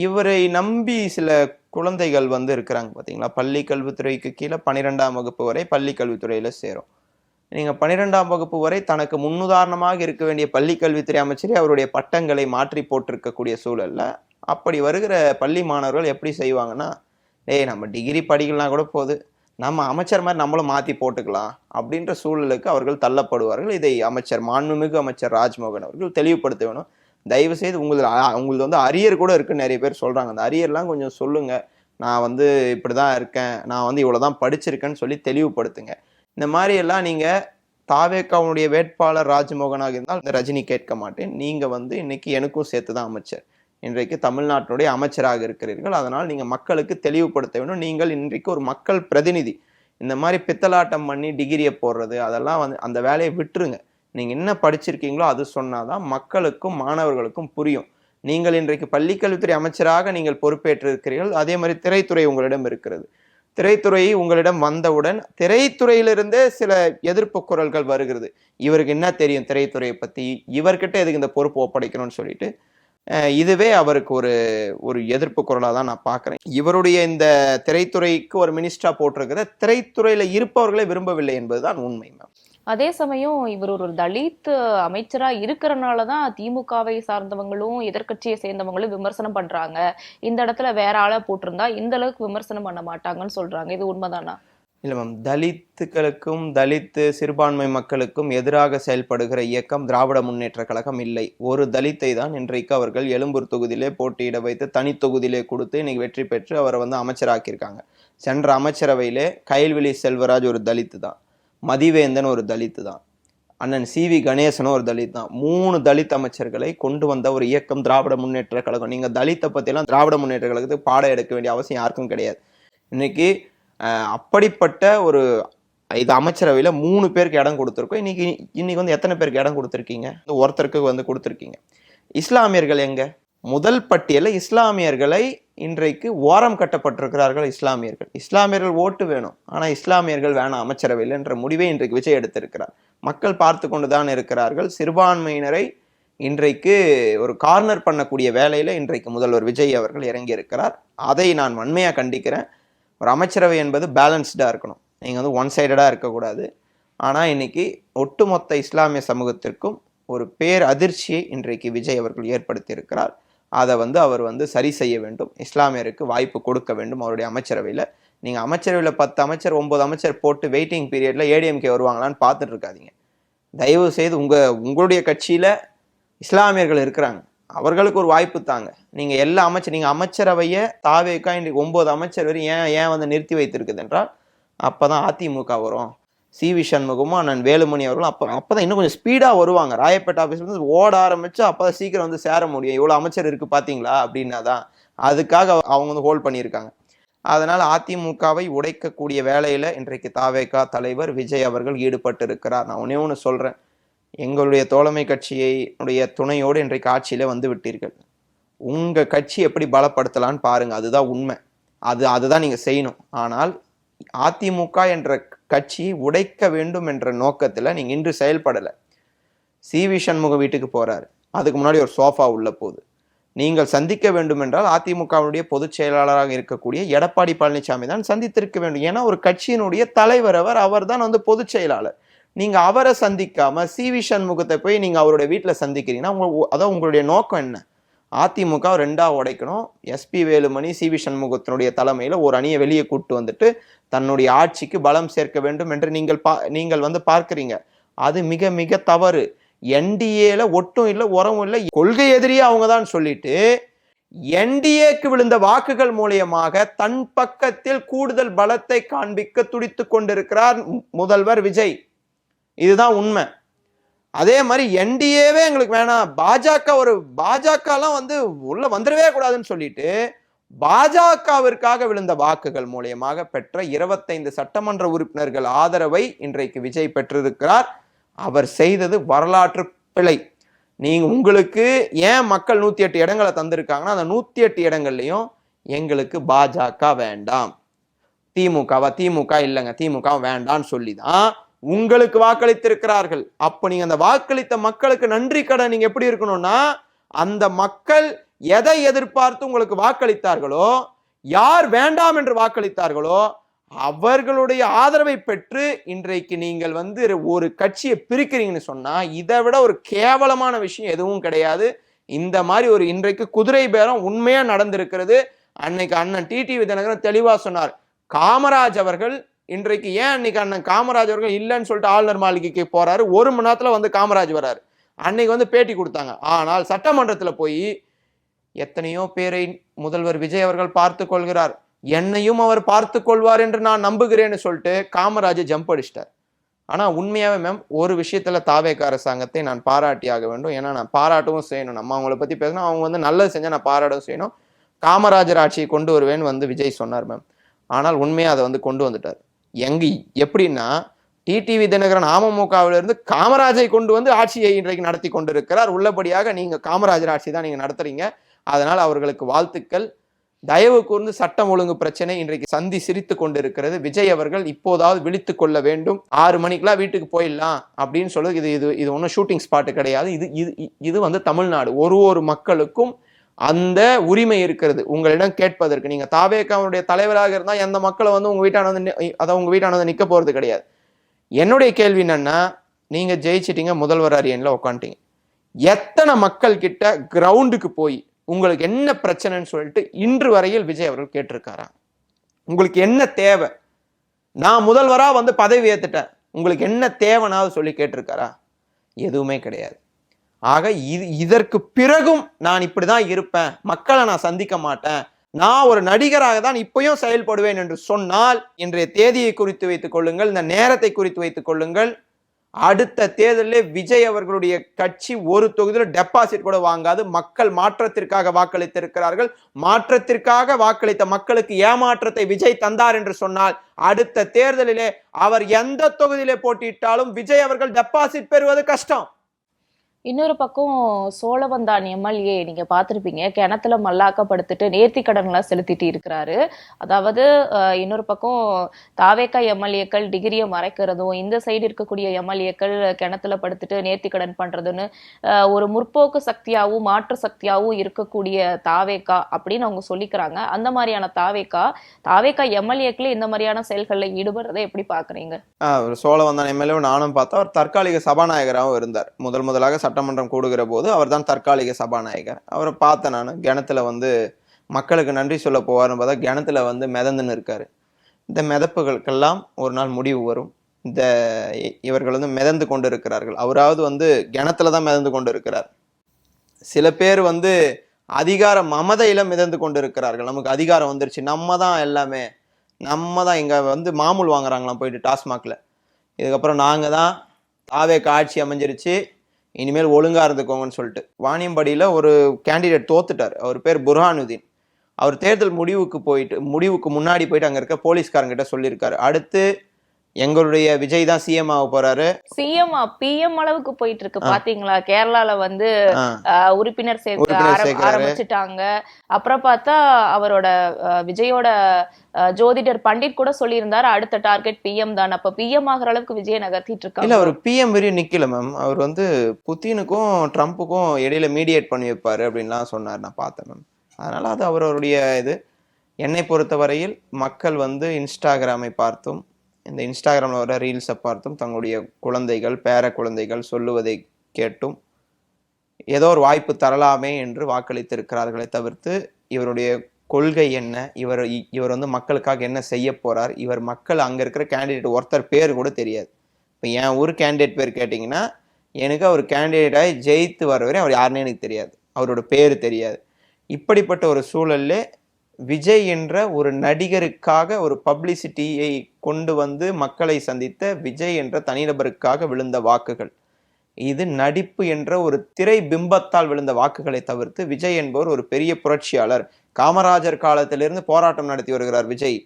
இவரை நம்பி சில குழந்தைகள் வந்து இருக்கிறாங்க பார்த்தீங்களா, பள்ளி கல்வித்துறைக்கு கீழே 12ஆம் வகுப்பு வரை பள்ளி கல்வித்துறையில் சேரும். நீங்கள் 12ஆம் வகுப்பு வரை தனக்கு முன்னுதாரணமாக இருக்க வேண்டிய பள்ளி கல்வித்துறை அமைச்சரே அவருடைய பட்டங்களை மாற்றி போட்டிருக்கக்கூடிய சூழல்ல அப்படி வருகிற பள்ளி மாணவர்கள் எப்படி செய்வாங்கன்னா, நம்ம டிகிரி படிக்கலாம் கூட போகுது, நம்ம அமைச்சர் மாதிரி நம்மளும் மாற்றி போட்டுக்கலாம் அப்படின்ற சூழலுக்கு அவர்கள் தள்ளப்படுவார்கள். இதை மாண்புமிகு அமைச்சர் ராஜ்மோகன் அவர்கள் தெளிவுபடுத்த வேணும். தயவு செய்து உங்களுக்கு வந்து அரியர் கூட இருக்குன்னு நிறைய பேர் சொல்கிறாங்க, அந்த அரியர்லாம் கொஞ்சம் சொல்லுங்கள், நான் வந்து இப்படி தான் இருக்கேன், நான் வந்து இவ்வளோ தான் படிச்சிருக்கேன்னு சொல்லி தெளிவுபடுத்துங்க. இந்த மாதிரி எல்லாம் நீங்கள் தாவேகாவுடைய வேட்பாளர் ராஜ்மோகனாக இருந்தால் இந்த ரஜினி கேட்க மாட்டேன், நீங்கள் வந்து இன்னைக்கு எனக்கும் சேர்த்து தான் அமைச்சர், இன்றைக்கு தமிழ்நாட்டினுடைய அமைச்சராக இருக்கிறீர்கள், அதனால் நீங்கள் மக்களுக்கு தெளிவுபடுத்த வேண்டும். நீங்கள் இன்றைக்கு ஒரு மக்கள் பிரதிநிதி. இந்த மாதிரி பித்தலாட்டம் பண்ணி டிகிரியை போடுறது அதெல்லாம் வந்து அந்த வேலையை விட்டுருங்க. நீங்கள் என்ன படிச்சிருக்கீங்களோ அது சொன்னாதான் மக்களுக்கும் மாணவர்களுக்கும் புரியும். நீங்கள் இன்றைக்கு பள்ளிக்கல்வித்துறை அமைச்சராக நீங்கள் பொறுப்பேற்றிருக்கிறீர்கள், அதே மாதிரி திரைத்துறை உங்களிடம் இருக்கிறது. திரைத்துறை உங்களிடம் வந்தவுடன் திரைத்துறையிலிருந்தே சில எதிர்ப்பு குரல்கள் வருகிறது. இவருக்கு என்ன தெரியும் திரைத்துறையை பத்தி, இவர்கிட்ட எதுக்கு இந்த பொறுப்பு ஒப்படைக்கணும்னு சொல்லிட்டு இதுவே அவருக்கு ஒரு எதிர்ப்பு குரலாக தான் நான் பார்க்குறேன். இவருடைய இந்த திரைத்துறைக்கு ஒரு மினிஸ்டரா போட்டிருக்கிற திரைத்துறையில இருப்பவர்களே விரும்பவில்லை என்பதுதான் உண்மை மேம். அதே சமயம் இவர் ஒரு தலித் அமைச்சரா இருக்கிறனாலதான் திமுகவை சார்ந்தவங்களும் எதிர்க்கட்சியை சேர்ந்தவங்களும் விமர்சனம் பண்றாங்க. இந்த இடத்துல வேற ஆளா போட்டிருந்தா இந்த அளவுக்கு விமர்சனம் பண்ண மாட்டாங்கன்னு சொல்றாங்க. இது உண்மைதானா? இல்லை மேம், தலித்துக்களுக்கும் தலித்து சிறுபான்மை மக்களுக்கும் எதிராக செயல்படுகிற இயக்கம் திராவிட முன்னேற்ற கழகம் இல்லை. ஒரு தலித்தை தான் இன்றைக்கு அவர்கள் எழும்பூர் தொகுதியிலே போட்டியிட வைத்து தனி தொகுதியிலே கொடுத்து இன்னைக்கு வெற்றி பெற்று அவரை அமைச்சராக்கியிருக்காங்க. சென்ற அமைச்சரவையிலே கைல்வெளி செல்வராஜ் ஒரு தலித்து தான், மதிவேந்தன் ஒரு தலித்து தான், அண்ணன் CV கணேசனும் ஒரு தலித் தான். 3 தலித் அமைச்சர்களை கொண்டு வந்த ஒரு இயக்கம் திராவிட முன்னேற்ற கழகம். நீங்க தலித்தை பத்தியெல்லாம் திராவிட முன்னேற்ற கழகத்துக்கு பாடம் எடுக்க வேண்டிய அவசியம் யாருக்கும் கிடையாது. இன்னைக்கு அப்படிப்பட்ட ஒரு இது அமைச்சரவையில 3 பேருக்கு இடம் கொடுத்துருக்கோம். இன்னைக்கு எத்தனை பேருக்கு இடம் கொடுத்துருக்கீங்க? ஒருத்தருக்கு கொடுத்துருக்கீங்க. இஸ்லாமியர்கள் எங்க? முதல் பட்டியலில் இஸ்லாமியர்களை இன்றைக்கு ஓரம் கட்டப்பட்டிருக்கிறார்கள். இஸ்லாமியர்கள் ஓட்டு வேணும், ஆனா இஸ்லாமியர்கள் வேணாம் அமைச்சரவையில் என்ற முடிவை இன்றைக்கு விஜய் எடுத்திருக்கிறார். மக்கள் பார்த்து கொண்டுதான் இருக்கிறார்கள். சிறுபான்மையினரை இன்றைக்கு ஒரு கார்னர் பண்ணக்கூடிய வேலையில இன்றைக்கு முதல்வர் விஜய் அவர்கள் இறங்கி இருக்கிறார். அதை நான் வன்மையா கண்டிக்கிறேன். ஒரு அமைச்சரவை என்பது பேலன்ஸ்டாக இருக்கணும். நீங்கள் ஒன் சைடடாக இருக்கக்கூடாது. ஆனால் இன்னைக்கு ஒட்டுமொத்த இஸ்லாமிய சமூகத்திற்கும் ஒரு பேர் அதிர்ச்சியை இன்றைக்கு விஜய் அவர்கள் ஏற்படுத்தி இருக்கிறார். அதை அவர் சரி செய்ய வேண்டும். இஸ்லாமியருக்கு வாய்ப்பு கொடுக்க வேண்டும் அவருடைய அமைச்சரவையில். நீங்கள் அமைச்சரவையில் 10 அமைச்சர் 9 அமைச்சர் போட்டு வெயிட்டிங் பீரியடில் ADMK வருவாங்களான்னு பார்த்துட்டு இருக்காதீங்க. தயவு செய்து உங்களுடைய கட்சியில் இஸ்லாமியர்கள் இருக்கிறாங்க, அவர்களுக்கு ஒரு வாய்ப்பு தாங்க. நீங்க எல்லா நீங்க அமைச்சரவையை தாவேக்கா இன்றைக்கு 9 அமைச்சர் வரை ஏன் நிறுத்தி வைத்திருக்குது என்றால் அப்பதான் அதிமுக வரும். CV சண்முகமும் அண்ணன் வேலுமணி அவர்களும் அப்பதான் இன்னும் கொஞ்சம் ஸ்பீடா வருவாங்க. ராயப்பேட்டை ஆஃபீஸ்ல ஓட ஆரம்பிச்சு அப்பதான் சீக்கிரம் சேர முடியும். இவ்வளவு அமைச்சர் இருக்கு பாத்தீங்களா அப்படின்னாதான். அதுக்காக அவங்க ஹோல்ட் பண்ணியிருக்காங்க. அதனால அதிமுகவை உடைக்கக்கூடிய வேலையில இன்றைக்கு தாவேக்கா தலைவர் விஜய் அவர்கள் ஈடுபட்டு இருக்கிறார். நான் ஒண்ணு சொல்றேன், எங்களுடைய தோழமை கட்சியுடைய துணையோடு இன்றைக்கு ஆட்சியில விட்டீர்கள். உங்க கட்சி எப்படி பலப்படுத்தலான்னு பாருங்க, அதுதான் உண்மை. அதுதான் நீங்க செய்யணும். ஆனால் அதிமுக என்ற கட்சியை உடைக்க வேண்டும் என்ற நோக்கத்துல நீங்க இன்று செயல்படலை. CV சண்முகம் வீட்டுக்கு போறாரு, அதுக்கு முன்னாடி ஒரு சோஃபா உள்ள போகுது. நீங்கள் சந்திக்க வேண்டும் என்றால் அதிமுகவுடைய பொதுச் செயலாளராக இருக்கக்கூடிய எடப்பாடி பழனிசாமி தான் சந்தித்திருக்க வேண்டும். ஏன்னா ஒரு கட்சியினுடைய தலைவர் அவர் தான் பொதுச் செயலாளர். நீங்க அவரை சந்திக்காம CV சண்முகத்தை போய் நீங்க அவருடைய வீட்டில் சந்திக்கிறீங்கன்னா அதான் உங்களுடைய நோக்கம் என்ன? அதிமுக 2ஆ உடைக்கணும். SP வேலுமணி CV சண்முகத்தினுடைய தலைமையில ஒரு அணியை வெளியே கூட்டு தன்னுடைய ஆட்சிக்கு பலம் சேர்க்க வேண்டும் என்று நீங்கள் பார்க்கிறீங்க. அது மிக மிக தவறு. NDAல ஒட்டும் இல்லை உரமும் இல்லை, கொள்கை எதிரியே அவங்க தான் சொல்லிட்டு NDAக்கு விழுந்த வாக்குகள் மூலியமாக தன் பக்கத்தில் கூடுதல் பலத்தை காண்பிக்க துடித்து கொண்டிருக்கிறார் முதல்வர் விஜய். இதுதான் உண்மை. அதே மாதிரி NDAவே எங்களுக்கு வேணாம், பாஜகலாம் உள்ள வந்துடவே கூடாதுன்னு சொல்லிட்டு பாஜகவிற்காக விழுந்த வாக்குகள் மூலியமாக பெற்ற 25 சட்டமன்ற உறுப்பினர்கள் ஆதரவை இன்றைக்கு விஜய் பெற்றிருக்கிறார். அவர் செய்தது வரலாற்று பிழை. உங்களுக்கு ஏன் மக்கள் 108 இடங்களை தந்திருக்காங்கன்னா அந்த 108 இடங்கள்லையும் எங்களுக்கு பாஜக வேண்டாம், திமுக இல்லைங்க, திமுக வேண்டான்னு சொல்லிதான் உங்களுக்கு வாக்களித்திருக்கிறார்கள். அப்ப நீங்க அந்த வாக்களித்த மக்களுக்கு நன்றி கடன் நீங்க எப்படி இருக்கணும்னா, அந்த மக்கள் எதை எதிர்பார்த்து உங்களுக்கு வாக்களித்தார்களோ, யார் வேண்டாம் என்று வாக்களித்தார்களோ அவர்களுடைய ஆதரவை பெற்று இன்றைக்கு நீங்கள் ஒரு கட்சியை பிரிக்கிறீங்கன்னு சொன்னா இதை விட ஒரு கேவலமான விஷயம் எதுவும் கிடையாது. இந்த மாதிரி இன்றைக்கு குதிரை பேரம் உண்மையா நடந்திருக்கிறது. அன்னைக்கு அண்ணன் TT விஜயநகரன் தெளிவா சொன்னார். காமராஜ் அவர்கள் இன்றைக்கு ஏன் அன்னைக்கு அண்ணன் காமராஜ் அவர்கள் இல்லைன்னு சொல்லிட்டு ஆளுநர் மாளிகைக்கு போறாரு, 1 மணி நேரத்துல காமராஜ் வராரு. அன்னைக்கு பேட்டி கொடுத்தாங்க. ஆனால் சட்டமன்றத்துல போய் எத்தனையோ பேரை முதல்வர் விஜய் அவர்கள் பார்த்து கொள்கிறார், என்னையும் அவர் பார்த்து கொள்வார் என்று நான் நம்புகிறேன்னு சொல்லிட்டு காமராஜ் ஜம்ப் அடிச்சிட்டார். ஆனா உண்மையாவே மேம் ஒரு விஷயத்துல தாவேக அரசாங்கத்தை நான் பாராட்டி ஆக வேண்டும். ஏன்னா நான் பாராட்டவும் செய்யணும். நம்ம அவங்கள பத்தி பேசணும், அவங்க நல்லது செஞ்சா நான் பாராட்டவும் செய்யணும். காமராஜர் ஆட்சியை கொண்டு வருவேன்னு விஜய் சொன்னார் மேம். ஆனால் உண்மையா அதை கொண்டு வந்துட்டார். எப்படின்னா டிடிவி தினகரன் அமமுகவிலிருந்து காமராஜை கொண்டு ஆட்சியை இன்றைக்கு நடத்தி கொண்டிருக்கிறார். உள்ளபடியாக நீங்க காமராஜர் ஆட்சி தான் நீங்க நடத்துறீங்க. அதனால் அவர்களுக்கு வாழ்த்துக்கள். தயவு கூர்ந்து சட்டம் ஒழுங்கு பிரச்சனை இன்றைக்கு சந்தி சிரித்து கொண்டிருக்கிறது. விஜய் அவர்கள் இப்போதாவது விழித்து கொள்ள வேண்டும். 6 மணிக்கெல்லாம் வீட்டுக்கு போயிடலாம் அப்படின்னு சொல்லுது. இது இது இது ஒன்றும் ஷூட்டிங் ஸ்பாட்டு கிடையாது. இது இது இது வந்து தமிழ்நாடு. ஒரு மக்களுக்கும் அந்த உரிமை இருக்கிறது உங்களிடம் கேட்பதற்கு. நீங்க தாவேகாவுடைய தலைவராக இருந்தால் எந்த மக்களை வந்து உங்க வீட்டான வந்து நிக்க போறது கிடையாது. என்னுடைய கேள்வி என்னன்னா, நீங்க ஜெயிச்சிட்டீங்க, முதல்வர் அரியன்ல உட்காந்துட்டீங்க. எத்தனை மக்கள் கிட்ட கிரவுண்டுக்கு போய் உங்களுக்கு என்ன பிரச்சனைன்னு சொல்லிட்டு இன்று வரையில் விஜய் அவர்கள் கேட்டிருக்காரா? உங்களுக்கு என்ன தேவை? நான் முதல்வரா வந்து பதவி ஏத்துட்டேன், உங்களுக்கு என்ன தேவைனாவது சொல்லி கேட்டிருக்காரா? எதுவுமே கிடையாது. ஆக இதற்கு பிறகும் நான் இப்படிதான் இருப்பேன், மக்களை நான் சந்திக்க மாட்டேன், நான் ஒரு நடிகராக தான் இப்பயும் செயல்படுவேன் என்று சொன்னால் இன்றைய தேதியை குறித்து வைத்துக் கொள்ளுங்கள், இந்த நேரத்தை குறித்து வைத்துக் கொள்ளுங்கள். அடுத்த தேர்தலில் விஜய் அவர்களுடைய கட்சி ஒரு தொகுதியில் டெபாசிட் கூட வாங்காது. மக்கள் மாற்றத்திற்காக வாக்களித்திருக்கிறார்கள். மாற்றத்திற்காக வாக்களித்த மக்களுக்கு ஏமாற்றத்தை விஜய் தந்தார் என்று சொன்னால் அடுத்த தேர்தலிலே அவர் எந்த தொகுதியிலே போட்டியிட்டாலும் விஜய் அவர்கள் டெபாசிட் பெறுவது கஷ்டம். இன்னொரு பக்கம் சோழவந்தான் எம்எல்ஏ நீங்க பார்த்திருப்பீங்க, கிணத்துல மல்லாக்கப்படுத்திட்டு நேர்த்தி கடன்லாம் செலுத்திட்டு இருக்கிறாரு. அதாவது இன்னொரு பக்கம் தாவேக்கா எம்எல்ஏக்கள் டிகிரியை மறைக்கிறதும், இந்த சைடு இருக்கக்கூடிய எம்எல்ஏக்கள் கிணத்துல படுத்துட்டு நேர்த்தி கடன் பண்றதுன்னு ஒரு முற்போக்கு சக்தியாவும் மாற்று சக்தியாவும் இருக்கக்கூடிய தாவேக்கா அப்படின்னு அவங்க சொல்லிக்கிறாங்க. அந்த மாதிரியான தாவேக்கா எம்எல்ஏக்களே இந்த மாதிரியான செயல்களில் ஈடுபடுறதை எப்படி பாக்குறீங்க? சோழவந்தான் எம்எல்ஏ நானும் பார்த்தா அவர் தற்காலிக சபாநாயகராகவும் இருந்தார். முதலாக சட்டமன்றம் கூடுகிற போது அவர் தான் தற்காலிக சபாநாயகர். அவரை பார்த்தேன் நான். கிணத்துல வந்து மக்களுக்கு நன்றி சொல்ல போவார்னு பார்த்தா கிணத்துல வந்து மிதந்துன்னு இருக்காரு. இந்த மிதப்புகளுக்கெல்லாம் ஒரு நாள் முடிவு வரும். இவர்கள் வந்து மிதந்து கொண்டு இருக்கிறார்கள். அவராவது வந்து கிணத்துல தான் மிதந்து கொண்டு இருக்கிறார். சில பேர் வந்து அதிகார மமதையில மிதந்து கொண்டு இருக்கிறார்கள். நமக்கு அதிகாரம் வந்துருச்சு, நம்ம தான் எல்லாமே, நம்ம தான் இங்க வந்து மாமூல் வாங்குறாங்களாம் போயிட்டு டாஸ்மாக்ல. இதுக்கப்புறம் நாங்க தான் தாவேக்கா ஆட்சி அமைஞ்சிருச்சு, இனிமேல் ஒழுங்கா இருந்துக்கோங்கன்னு சொல்லிட்டு. வாணியம்பாடியில் ஒரு கேண்டிடேட் தோத்துட்டார். அவர் பேர் புர்ஹானுதீன். அவர் தேர்தல் முடிவுக்கு முன்னாடி போயிட்டு அங்க இருக்க போலீஸ்காரங்கிட்ட சொல்லியிருக்காரு, அடுத்து எங்களுடைய விஜய் தான் சிஎம் ஆக போறாரு. பிஎம் அளவுக்கு போயிட்டு இருக்கு பாத்தீங்களா? கேரளால வந்து உறுப்பினர் சேர்க்க ஆரம்பிச்சுட்டாங்க. அப்புறம் பார்த்தா அவரோட விஜயோட ஜோதிடர் பண்டிட் கூட சொல்லியிருந்தாரு அடுத்த டார்கெட் பிஎம் தான். அப்ப பிஎம் ஆகிற அளவுக்கு விஜய் நகர்த்திட்டு இருக்காங்க. இல்ல, அவர் பிஎம் வரையும் நிக்கல மேம். அவர் வந்து புத்தினுக்கும் ட்ரம்ப்புக்கும் இடையில மீடியேட் பண்ணி வைப்பாரு அப்படின்லாம் சொன்னார், நான் பார்த்தேன் மேம். அதனால அது அவருடைய இது. என்னை பொறுத்தவரையில் மக்கள் வந்து இன்ஸ்டாகிராமை பார்த்தும் இந்த இன்ஸ்டாகிராமில் வர ரீல்ஸை பார்த்தும் தங்களுடைய குழந்தைகள் பேர குழந்தைகள் சொல்லுவதை கேட்டும் ஏதோ ஒரு வாய்ப்பு தரலாமே என்று வாக்களித்திருக்கிறார்களே தவிர்த்து இவருடைய கொள்கை என்ன, இவர் வந்து மக்களுக்காக என்ன செய்ய போறார், இவர் மக்கள் அங்கே இருக்கிற கேண்டிடேட் ஒருத்தர் பேர் கூட தெரியாது. இப்போ என் ஊர் கேண்டிடேட் பேர் கேட்டிங்கன்னா எனக்கு அவர் கேண்டிடேட்டாக ஜெயித்து வர வரை அவர் யாருன்னே எனக்கு தெரியாது, அவரோட பேர் தெரியாது. இப்படிப்பட்ட ஒரு சூழல்ல விஜய் என்ற ஒரு நடிகருக்காக ஒரு பப்ளிசிட்டியை கொண்டு வந்து மக்களை சந்தித்த விஜய் என்ற தனிநபருக்காக விழுந்த வாக்குகள், இது நடிப்பு என்ற ஒரு திரை பிம்பத்தால் விழுந்த வாக்குகளை தவிர்த்து விஜய் என்பவர் ஒரு பெரிய புரட்சியாளர். காமராஜர் காலத்திலிருந்து போராட்டம் நடத்தி வருகிறார் விஜய்.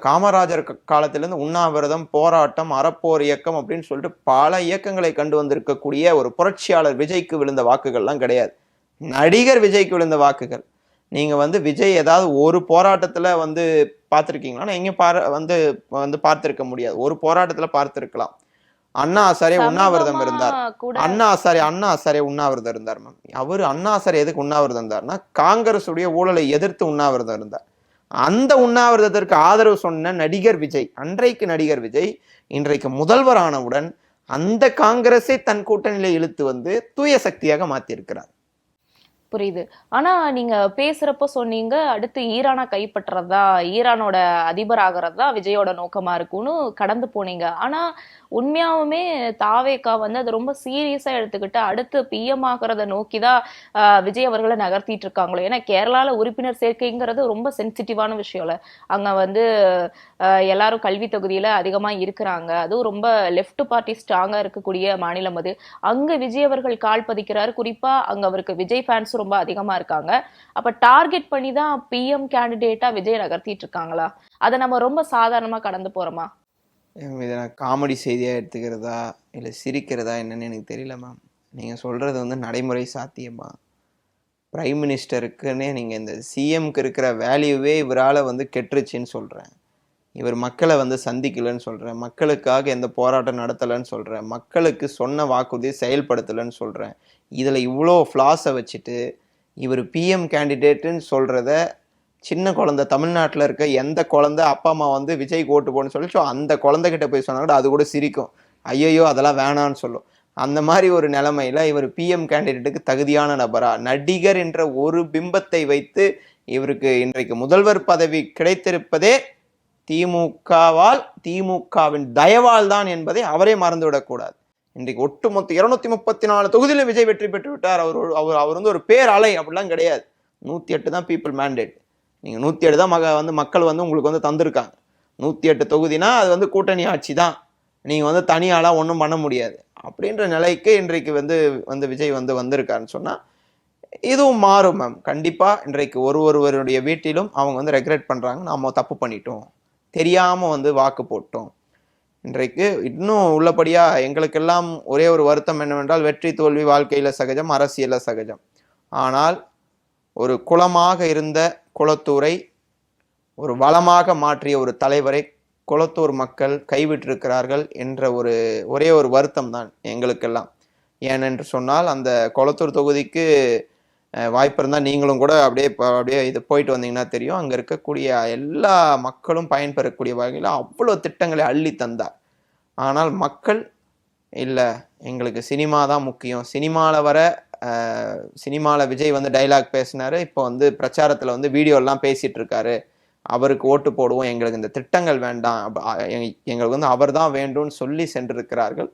காமராஜர் காலத்திலிருந்து உண்ணாவிரதம், போராட்டம், அறப்போர் இயக்கம் அப்படின்னு சொல்லிட்டு பல இயக்கங்களை கண்டு வந்திருக்கக்கூடிய ஒரு புரட்சியாளர் விஜய்க்கு விழுந்த வாக்குகள்லாம் கிடையாது. நடிகர் விஜய்க்கு விழுந்த வாக்குகள். நீங்க வந்து விஜய் ஏதாவது ஒரு போராட்டத்துல வந்து பார்த்திருக்கீங்களா? எங்கேயும் வந்து பார்த்திருக்க முடியாது. ஒரு போராட்டத்துல பார்த்திருக்கலாம். அண்ணா ஹசாரே உண்ணாவிரதம் இருந்தார். அண்ணா ஹசாரே உண்ணாவிரதம் இருந்தார் மேம். அவரு அண்ணா ஹசாரே எதுக்கு உண்ணாவிரதம் இருந்தார்னா காங்கிரஸ் உடைய ஊழலை எதிர்த்து உண்ணாவிரதம் இருந்தார். அந்த உண்ணாவிரதத்திற்கு ஆதரவு சொன்ன நடிகர் விஜய், அன்றைக்கு நடிகர் விஜய் இன்றைக்கு முதல்வர் ஆனவுடன் அந்த காங்கிரஸை தன் கூட்டணியில இழுத்து வந்து தூய சக்தியாக மாத்திருக்கிறார். புரியுது. ஆனா நீங்க பேசுறப்ப சொன்னீங்க அடுத்து ஈரானை கைப்பற்றதா, ஈரானோட அதிபர் ஆகிறதா விஜயோட நோக்கமா இருக்கும்னு கடந்து போனீங்க. ஆனா உண்மையாவுமே தாவேக்கா வந்து அதை ரொம்ப சீரியஸா எடுத்துக்கிட்டு அடுத்து பிஎம் ஆகிறத நோக்கிதான் விஜய் அவர்களை நகர்த்திட்டு இருக்காங்களோ. ஏன்னா கேரளால உறுப்பினர் சேர்க்கைங்கிறது ரொம்ப சென்சிட்டிவான விஷயம்ல. அங்க வந்து எல்லாரும் கல்வி தொகுதியில அதிகமா இருக்கிறாங்க. அதுவும் ரொம்ப லெஃப்ட் பார்ட்டி ஸ்ட்ராங்கா இருக்கக்கூடிய மாநிலம் அது. அங்க விஜய் அவர்கள் கால் பதிக்கிறாரு. குறிப்பா அங்க அவருக்கு விஜய் ஃபேன்ஸ் ரொம்ப அதிகமா இருக்காங்க. அப்ப டார்கெட் பண்ணி தான் பிஎம் கேண்டிடேட்டா விஜய் நகர்த்திட்டு இருக்காங்களா? அதை நம்ம ரொம்ப சாதாரணமா கடந்து போறோமா? இதை நான் காமெடி செய்தியாக எடுத்துக்கிறதா இல்லை சிரிக்கிறதா என்னன்னு எனக்கு தெரியல மேம். நீங்கள் சொல்கிறது வந்து நடைமுறை சாத்தியமா? பிரைம் மினிஸ்டருக்குன்னே நீங்கள் இந்த சிஎம்க்கு இருக்கிற வேல்யூவே இவரால் வந்து கெட்டுருச்சின்னு சொல்கிறேன். இவர் மக்களை வந்து சந்திக்கலைன்னு சொல்கிறேன், மக்களுக்காக எந்த போராட்டம் நடத்தலைன்னு சொல்கிறேன், மக்களுக்கு சொன்ன வாக்குறுதியை செயல்படுத்தலைன்னு சொல்கிறேன். இதில் இவ்வளோ ஃப்ளாஸை வச்சுட்டு இவர் பிஎம் கேண்டிடேட்டுன்னு சொல்கிறத சின்ன குழந்தை தமிழ்நாட்டில் இருக்க எந்த குழந்தை அப்பா அம்மா வந்து விஜய்க்கு ஓட்டு போடணும்னு சொல்லி அந்த குழந்தைகிட்ட போய் சொன்னா கூட அது கூட சிரிக்கும், ஐயையோ அதெல்லாம் வேணான்னு சொல்லும். அந்த மாதிரி ஒரு நிலைமையில இவர் பிஎம் கேண்டிடேட்டுக்கு தகுதியான நபரா? நடிகர் என்ற ஒரு பிம்பத்தை வைத்து இவருக்கு இன்றைக்கு முதல்வர் பதவி கிடைத்திருப்பதே திமுகவால், திமுகவின் தயவால் தான் என்பதை அவரே மறந்துவிடக்கூடாது. இன்றைக்கு ஒட்டுமொத்த 234 தொகுதியிலும் விஜய் வெற்றி பெற்று விட்டார். அவர் வந்து ஒரு பேர் அலை அப்படிலாம் கிடையாது. 108 தான் பீப்புள் மேண்டேட். நீங்கள் 107 தான் மக்கள் வந்து உங்களுக்கு வந்து தந்திருக்காங்க. 108 தொகுதினா அது வந்து கூட்டணி ஆட்சி தான், நீங்கள் வந்து தனியாலாம் ஒன்றும் பண்ண முடியாது அப்படின்ற நிலைக்கு இன்றைக்கு வந்து விஜய் வந்திருக்காருன்னு சொன்னால் இதுவும் மாறும் மேம். கண்டிப்பாக இன்றைக்கு ஒருவருடைய வீட்டிலும் அவங்க வந்து ரெக்ரெட் பண்ணுறாங்க, நம்ம தப்பு பண்ணிட்டோம், தெரியாமல் வந்து வாக்கு போட்டோம். இன்றைக்கு இன்னும் உள்ளபடியாக எங்களுக்கெல்லாம் ஒரே ஒரு வருத்தம் என்னவென்றால், வெற்றி தோல்வி வாழ்க்கையில் சகஜம், அரசியலில் சகஜம். ஆனால் ஒரு குளமாக இருந்த குளத்தூரை ஒரு வளமாக மாற்றிய ஒரு தலைவரை குளத்தூர் மக்கள் கைவிட்டிருக்கிறார்கள் என்ற ஒரே ஒரு வருத்தம் தான் எங்களுக்கெல்லாம். ஏனென்று சொன்னால் அந்த குளத்தூர் தொகுதிக்கு வாய்ப்பு இருந்தால் நீங்களும் கூட அப்படியே இது போயிட்டு வந்தீங்கன்னா தெரியும். அங்கே இருக்கக்கூடிய எல்லா மக்களும் பயன்பெறக்கூடிய வகையில் அவ்வளோ திட்டங்களை அள்ளி தந்தார். ஆனால் மக்கள் இல்லை, எங்களுக்கு சினிமா தான் முக்கியம், சினிமாவில் விஜய் வந்து டைலாக் பேசினாரு, இப்போ வந்து பிரச்சாரத்தில் வந்து வீடியோலாம் பேசிகிட்டு இருக்காரு, அவருக்கு ஓட்டு போடுவோம், எங்களுக்கு இந்த திட்டங்கள் வேண்டாம், எங்களுக்கு வந்து அவர் தான் வேண்டும்னு சொல்லி சென்றிருக்கிறார்கள்.